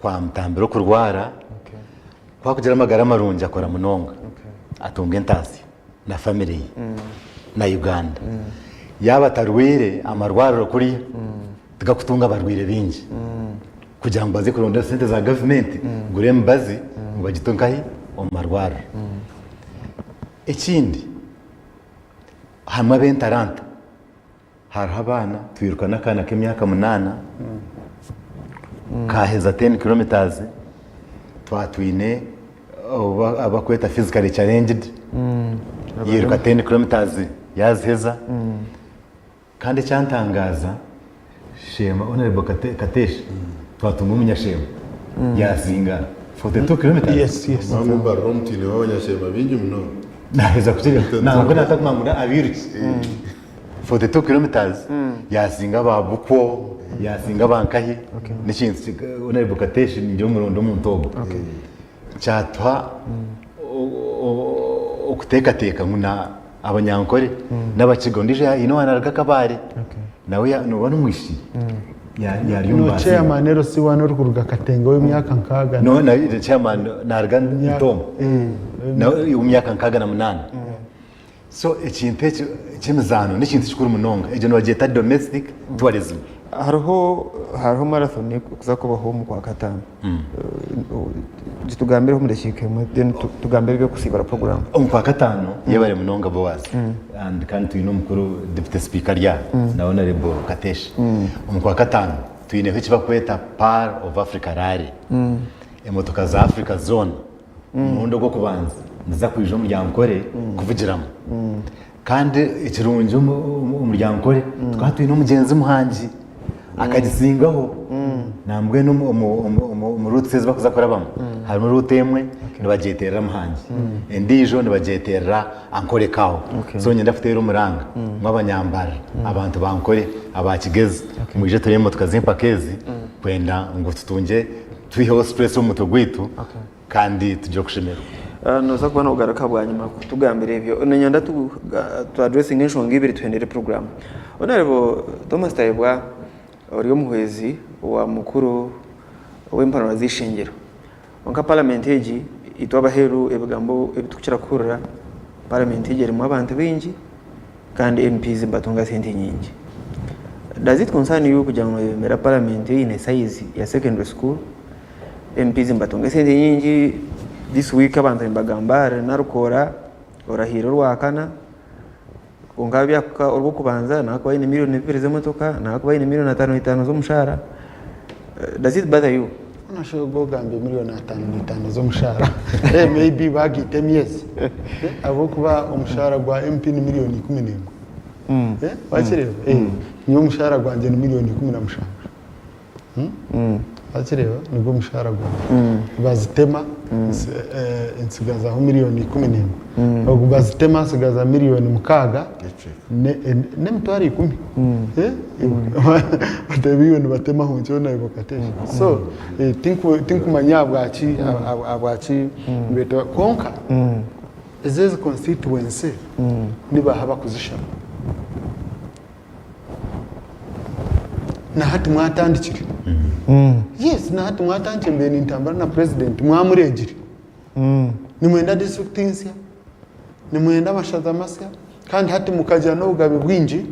kwa mutambiro kurwara kwa kugira amagara marungi akora munonga atunga entasi na family na Uganda yaba tarwire amarwariro kuri tugakutunga barwire bingi kugira ngo baze kurondera sente za government ngure mbazi ngo bagitungahi omarwaro ekindi hamwe bentaranta hari abana twirukana kana k'imyaka 8 kaheza 10 kilometers twatwine abakweta physically challenged yiruka 10 kilometers yazheza kandi cyantangaza shema honorable Katesh twatunga umunyashema yazinga 42 kilometers mamumba romti ni wanyashema bingi mno naheza kugira ntabwo natakumangura abiriki 42 kilometers yazinga babuko yazinga bankahi n'ikintu honorable Katesh ni umurondo mu ntogo cyatwa okutekateka nguna abanyankore n'abakigondije ino wanaraga kabare nawe nubona umwishi yari no chairman rero si wano rukuruga katengo w'imyaka nkaga no na chairman narga ntom na umyaka nkaga na 8 so ikintu cy'imizano n'ikintu cy'ukuri munonga ejo no bageta domestic tourism hariho marathon kuza kubaho mu kwa gatanu tugambireho mudashike then tugambire byo kusibara program mu kwa gatanu yebare munonga bowazi and kandi tuyino mukuru deputy speaker ya na honorable Katesh mu kwa gatanu tuyine hichi bakweta Par of Africa rally emotoka za Africa zone mundo go kubanza niza kwijo umuryankore kuvugiramo kandi ikirunje umuryankore twatuyino mugenzi muhangi akagisingaho nambwe no mu route bakuza korabamo hari mu route emwe nibageterera muhangi endijo nibageterera ankore kawo so nyenda futera umuranga mw'abanyambara abantu bankore abakigeze muje turemo tukazimpa kezi kwenda ngo tutunge twiho stress mu mutogwitu kandi tujye kushimira noza kubona ugaruka bwa nyuma kutugambira ibyo nyanda tu addressing inshonga ibiri twendere program honorable Thomas Tayebwa uriyo muhwezi wa mukuru w'impanuro z'ishingiro onka parliamentary itwaba heru ebigambo ebitukira kurura parliamentary mu abantu bingi kandi MPs batunga sente nyingi. Does it concern you kugira ngo mera parliamentary in a size ya secondary school MPs batunga sente nyingi this week abantu mbagambara narukora orahiro rwakana ungabya urwo kubanza nakwa ine miliyoni 2 z'imotoka nakwa ine miliyoni 5 z'umushara. Does it bother you? nashoboye kugambye miliyoni 5 z'umushahara maybe bagite myezi abo kuba umushahara gwa MP ni miliyoni 11 bakireba niyo umushahara gwanjye ni miliyoni 15 bakireba nibwo umushahara gwanjye bazitema insigazaho miliyoni 11 ahubwo bazitema sigaza miliyoni 6 ne mutwari 10 batabiyoni batema honcho na ibokatesha so think manyabwaci abwaci beto konka ezeze constituency niba haba kuzishama na hati mwatandikire yes na hati mwatandikire mbere intambara na president mwamuregire nimwenda district insia nimwenda amashaza masya kandi hati mukajya no ugabe bwinji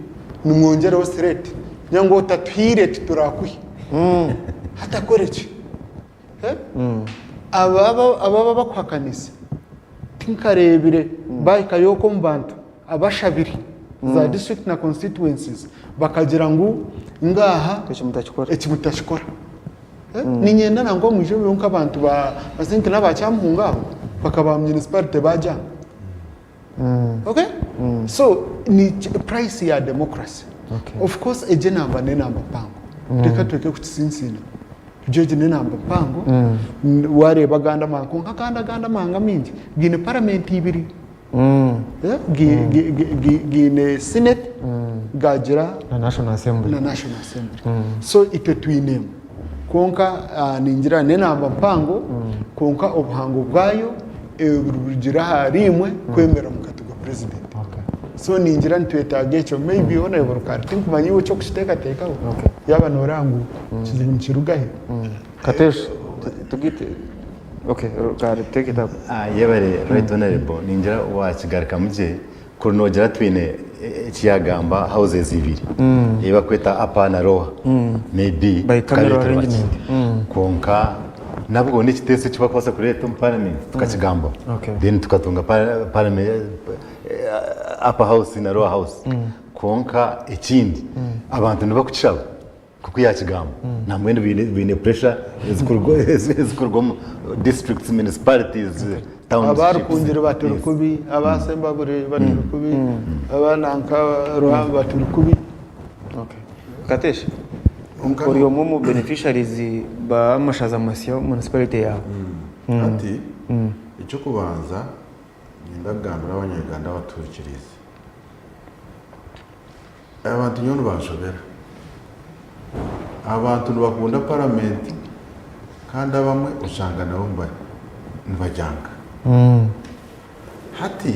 nimwongereho straight nyango tatwire turakwi hata koreki ababa bakwakanisa tinkarebire bayika yoko mbantu abashabiri za district na constituencies bakagira ngo ngaha ekimutashikora ninyenda nango muje yonka abantu bazinke n'abacyamuhunga bakaba municipality baja okay so ni price ya democracy of course eje namba ne namba pango reka tweke kutsinsina jeje ne namba pango ware baganda manko nkakanda manga mingi gine parliament ibiri gine senate gajira na national assembly so ite twinemu konka ningira ne namba pango konka obuhango bwayo eburugira harimwe kwemera mukatuga president so ningira ntwetage cyo maybe ona yoborukara tinkumanyiwe cyo kushiteka tekaho yaba norangu kizibu mkirugahe Katesh tugite okay kare take it up yebare right honorable ningira wakigaruka muje kurunogera twine ikiyagamba houses ibiri iba kweta apa na roha maybe konka nabwo ni kitese kiba kwasa kuri leta parliament tukakigamba then tukatunga parliament upper house na lower house konka ikindi abantu nibakucishaba kuko yakigamba namwe bine pressure ezikurgo districts municipalities towns abarukungira baturukubi abasemba bure baturukubi abananka rohamba baturukubi Katesh uri umwe mu beneficiaries ba mashaza masyo municipality yawe ati icyo kubanza ndagambira abanyarwanda baturikiriza abantu nyono bashobera abantu bakunda parliament kandi abamwe usanga nabo mbajyanga hati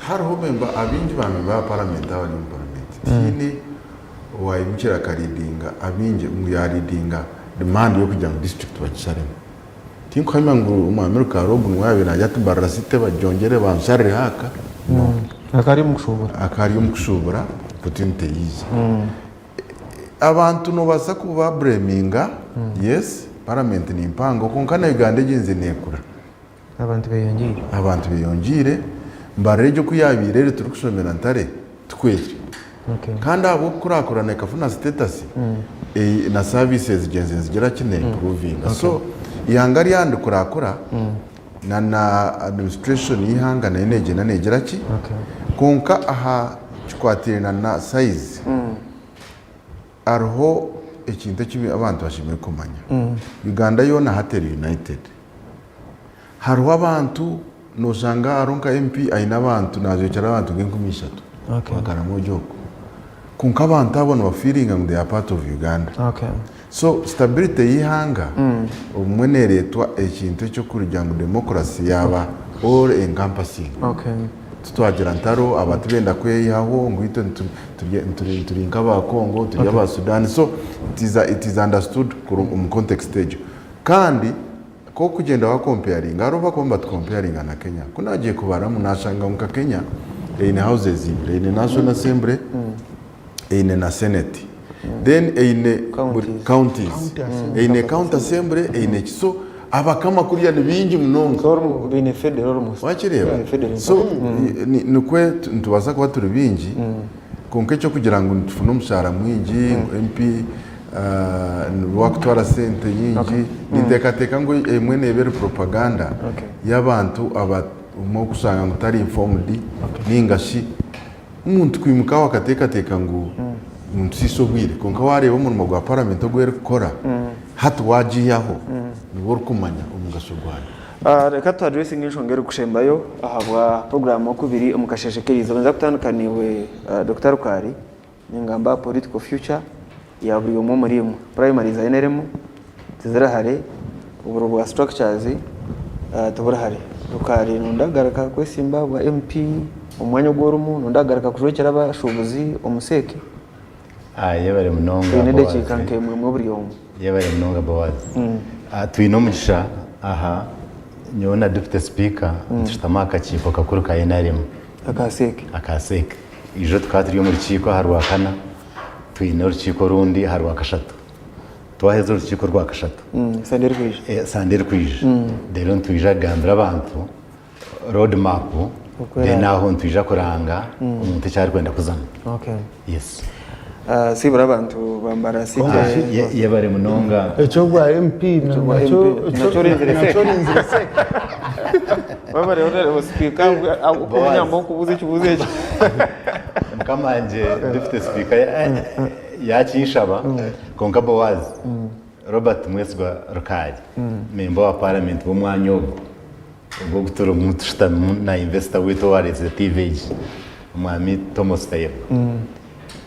hariho memba abinji ba parliament abari mu parliament tine wayimukira karidinga abinje muyaridinga demand yo kujya mu district bakisaremo tinko hama ngo umwameruka robu mwabe najya tubarasite bajongere bansharire haka akari mukushobora potente yize abantu no basa kuba braminga yes parliament ni impango konkana Uganda ginze nekura abantu beyongire mbarejo kuyabire rero turukushomera ntare twese kandi abo kurakorana kafuna status na services genze zigera kine improving so Eihanga ryandi kurakora na administration Eihanga na eneje na negera ki konka aha kikwatirana na size arho ikintu kibi abantu bashimye kumanya Uganda yona hateri united harho abantu nozanga aronka MP aina abantu nazo cyara abantu ngenkumishatu bakara mojoko kunka abantu abona ba feeling ngo they are part of Uganda so stability Eihanga umwene letwa ekintu cyo kurya ngo democracy yaba all encompassing tutwagira ntaro abantu benda kweyaho ngo ito turinka ba Congo tujya ba Sudan so it is understood mu context stage kandi ko kugenda wa comparing aroba komba comparing na Kenya kunagiye kubara mu nashanga mu Kenya in houses in national assembly in na senate then in counties in county assembly in so abakama kuriya ni bingi munongo bine federal almost wakireba so nukwe ntubaza kuba turi bingi konke cyo kugira ngo tufune umushara mwingi MP wakutwara sente nyingi nintekateka ngo emwe nebere propaganda y'abantu mo kusanga ngo tari informed ningashi umuntu kwimuka wakatekateka ngo umuntu sisobwire konka wareba umuntu gwa parliament ogwere gukora hatu wajiyaho nibwo kumanya umugasho gwayo reka tu addressing inshongero kushembayo ahabwa program okubiri omukasheshekerizo banza kutandukaniwe Dr. Rukari ningamba political future ya buri umwe muri imwe primary za NRM tizirahare uburo bwa structures tuburahare Rukari nundagaraka kwesimba bwa MP umwanya gworumu nundagaraka kujokera abashubuzi omuseke yebare munonga nende chikanke mu buri umwe yebare munonga bawazi twino mugisha aha nyona deputy speaker tushitamaka chipo kakuru ka NRM akaseke ijo twatiriyo mu rukiko harwakana twine urukiko rundi harwakashatu twaheze urukiko rwakashatu sanderi kwije rero ntwija gambira abantu road map de naho ntwija kuranga umuntu cyari kwenda kuzana yes sibura abantu bambara site yebare munonga echo gwa MP nacho rinzire sek babare orere speaker akunyambo kubuze kibuze kama nje deputy speaker yachishaba konka bawazi Robert Mweswa Rukari member wa parliament bomwanya ubwo gutora umuntu shitamu na investor weto wareze TVG umwami Thomas Tayo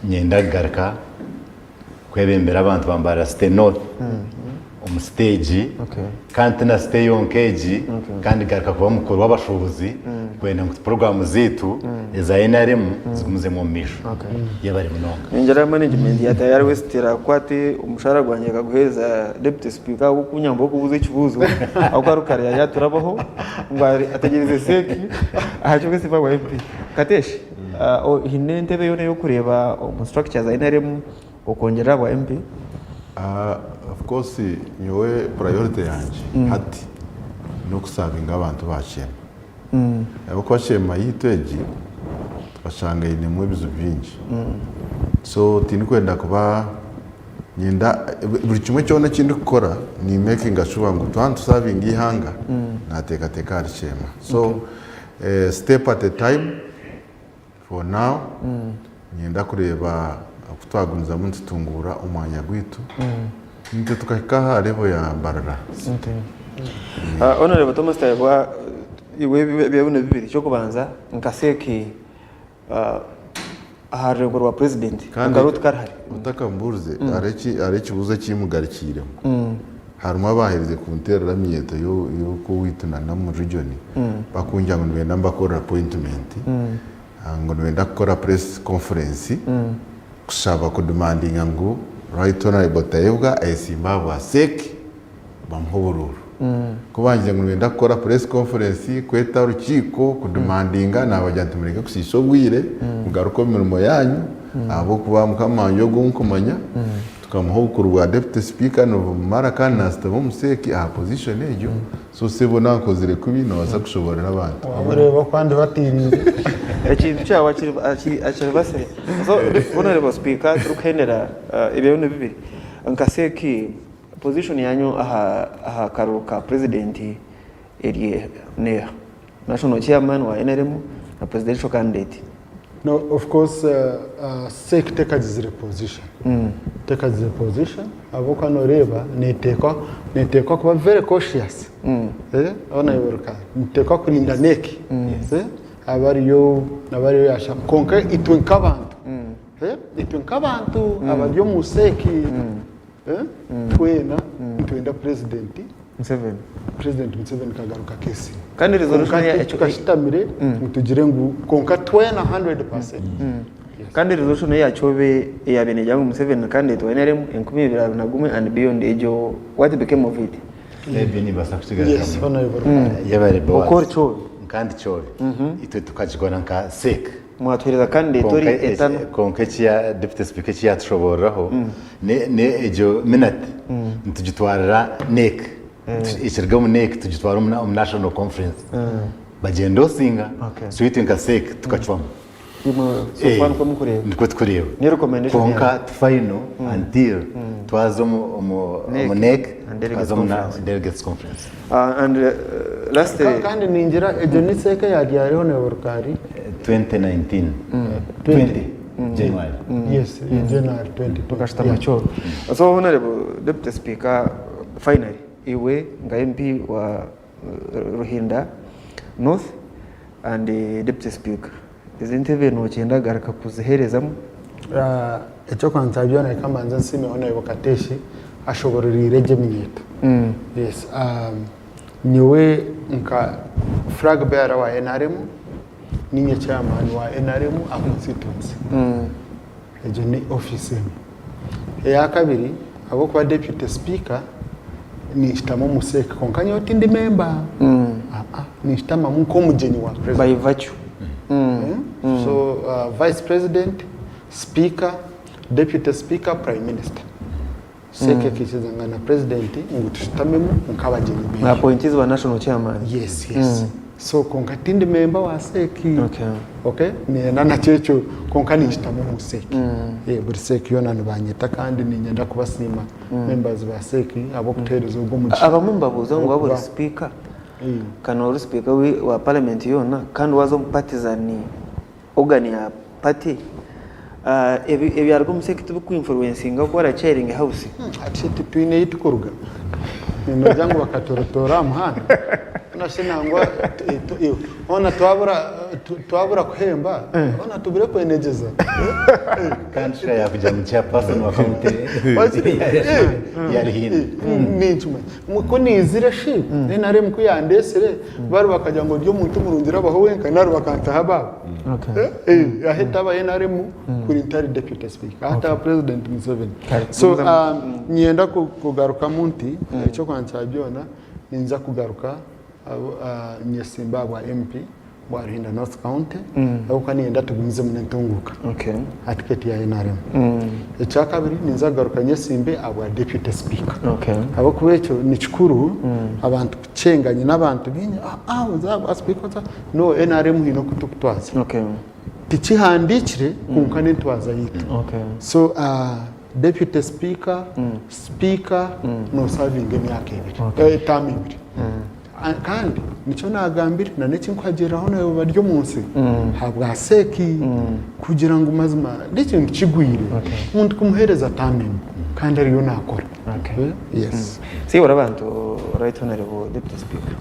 nyenda garka kwebembera abantu bambara stenot stage kandi na stay on cage kandi garka kuba mukuru w'abashubuzi kwenda ngo program zetu za NRM zigumuze mu misho yabari munonga ingera management ya tayari westera kwate umushara gwanyega guheza deputy speaker ukunyambo kubuze ikibuzo ako Rukari ya turabaho ngo ategereze seki ahacho kwese bagwa MP kateshi hinentebe yone yo kureba mu structure za NRM ukongera aba MP of course nyowe priority yanje hati no kusabinga abantu bashema abo kwashema yitweji twashanga ine mu bizu byinshi so tinikwenda kuba nyenda buri kimwe cyone kindi gukora ni making sure ngo twantusabinga Eihanga natekateka arishema so step at a time for now nyenda kureba kutwagunza munsi tungura umwanya gwitu nite tukakaha rebo ya barara honorable Thomas Tayo iwe byabone bibiri cyo kubanza nkaseki aharego rwa president ngaruti karahari utakambuze areki buza kimugarikire haruma baherize ku nterera miyeto yo ko witunana mu region bakunja ngo benda mbakora appointment ngo benda gukora press conference kusaba ku demanding ngo right honorable Tayebwa esimba bwa seki bamhobororo kubangiye ngo benda gukora press conference kweta urukiko ku demandinga nabajantumureke kusisobwire mugaruko mirimo yanyu abo kuba mukamanyo gunkumanya tukamuhokurwa deputy speaker no maraka na stabo museki a position ejo so sebo nakozire kubi no baza kushobora n'abantu abareba kwandi batirize ekintu cyawa akiri base so honorable speaker turukenera ibyo bibiri nkaseki position yanyu aha karuka president eri ne national chairman wa NRM na presidential candidate no of course sek take a position take a position avoka no reba neteka kuba very cautious ona yoruka neteka kurinda neki abariyo yasha konka itwenka abantu itwenka abantu abaryo museki twenda president Museveni kagaruka kesi kandi resolution ya tukashitamire mutugire ngo konka 100%. kandi resolution ya chobe ya bene jangu Museveni kandi to NRM 2021 and beyond ejo what became of it lebeni basakusigara yes honorable yabare bawa ukora chobe kandi chobe itwe tukajigona nka sek mwatwereza kandi tori etano konka ya deputy speaker ya tushoboraho ne ejo minute ntugitwarira nek ikirga mu nek tugitwara mu national conference bagendo singa so itinka sek tukacwamo sofan ko mukureba niko tukureba ni recommendation konka final until twazo mu NEC twazo mu delegates conference and last kandi ningira ejo ni seka yariho na borukari 2019 20 January yes January 20 tukashita macho so honorable deputy speaker finally iwe nga MP wa Ruhinda North and deputy speaker izindi bintu cyenda garaka kuziherezamo icyo kwanza byona kama nza nsime honorable Kateshi ashobora rirege minyeta yes niwe nka flag bearer wa NRM ninye chairman wa NRM a constituency ejo ni office ya kabiri abo kwa deputy speaker ni shitamo museka konkanya otindi member ni shitama munko mujeni wa president by virtue so vice president speaker deputy speaker prime minister seke kichezanga na president ngutushitamemo nkabajeni na appointees wa national chairman yes so konkatindi member wa seki okay ni nana checho konkani shitamo museki buri seki yona nibanyeta kandi ninyenda kubasima members ba seki abo kutereza ubwo mu abamumba buzo ngo abo speaker kana speaker wa parliament yona kandi wazo partisan organ ya party ebi ariko museki tubu influencing gukora chairing house ati twine yitukuruga nimajyango bakatorotora muhana nashinangwa ona twabura kuhemba ona tubire kwenegeza kandi ya kuja mu chairperson wa county yari hino n'inchuma muko nizire shi nare muko yandesere bari bakajya ngo ryo muntu murungira baho wenka naro bakanta haba ahita aba nare mu kuri intari deputy speaker hata president Museveni so nienda kugaruka munti cyo kwanza byona ninza kugaruka nyesimba wa MP wa Ruhinda North County abo kanienda tugumize mu ntunguka atiketi ya NRM icya kabiri ninza garuka nyesimbe abo deputy speaker abo kubecho ni chikuru abantu kucenganye n'abantu binye uzaba speaker no NRM hino kutukutwaza tichihandikire kunkane ntwaza yito so deputy speaker speaker no serving emyaka ibiri term ibiri kandi nico nagambira na neki nkwageraho nayo baryo munsi habwa seki kugira ngo mazima n'ikintu kigwire umuntu kumuhereza tamim kandi ariyo nakora yes si urabantu right honorable deputy speaker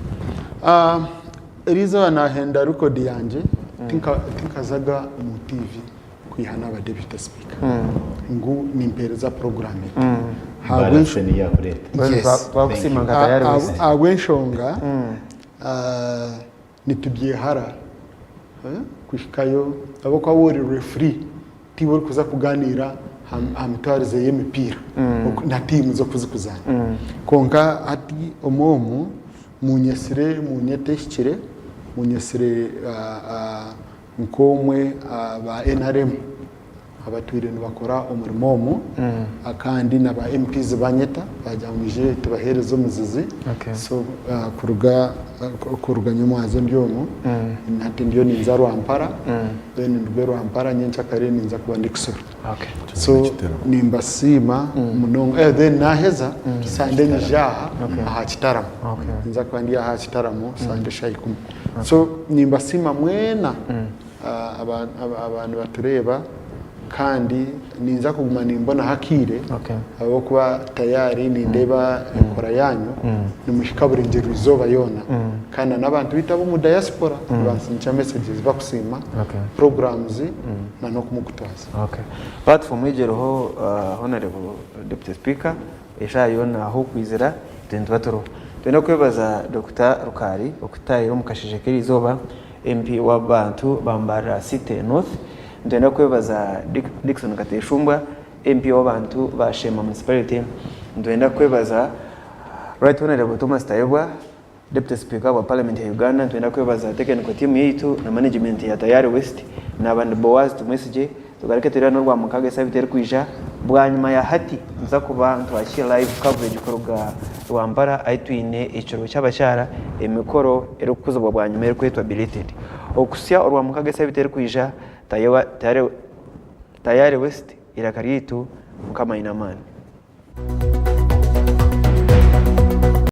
erizo anahenda record yanje tinkazaga mu TV kwihana aba deputy speaker ngo nimpereza programme balasheni ya kureta bakusimanga tayari agwenshonga nitubyehara kwishikayo abo kwa wori referee tibo kuza kuganira amitwarize y'imipira na timu zo kuzikuzana konka ati omomu munyesire munyeteshikire munyesire nkomwe ba NRM abatwire bakora umurimo akandi naba MPs banyeta bajyamije tubaherezo muzizi so kuruga nyamaze ndyomo nati ndyo ninza Rwampara then ndwe Rwampara nyencha kare ninza kuba ndikisoro so nimbasima munonga then naheza sande njaha aha kitaramo ninza kwandi aha kitaramo sande shayikum so nimbasima mwena abantu batureba kandi ninza kuguma nimbona hakire abo kuba tayari nindeba ikora yanyu nimushikaburinge rizoba yona kandi nabantu bitabo mu diaspora bansincha messages bakusima programs na no kumukutwaza platform igeroho honorable deputy speaker esha yona aho kwizera tendo batoro tendo kwebaza Dr. Rukari okutayo mukashije kiri zoba MP wa bantu bambara City North ndenda kwebaza Dickson Kateshumbwa MP wa bantu ba Shema municipality ndenda kwebaza Right Honorable Thomas Tayebwa Deputy Speaker wa Parliament ya Uganda ndenda kwebaza technical team yetu na management ya Tayari West na band Boaz to message tugareke tera no rwa mukaga sabitera kwija bwanyuma ya hati nza kuba ntwashye live coverage koruga Rwampara aitwine iciro cy'abashara emikoro erukuzo bwanyuma erkwetwa billeted okusya orwa mukagesa biteri kuija tayari west irakaritu mukama inamani.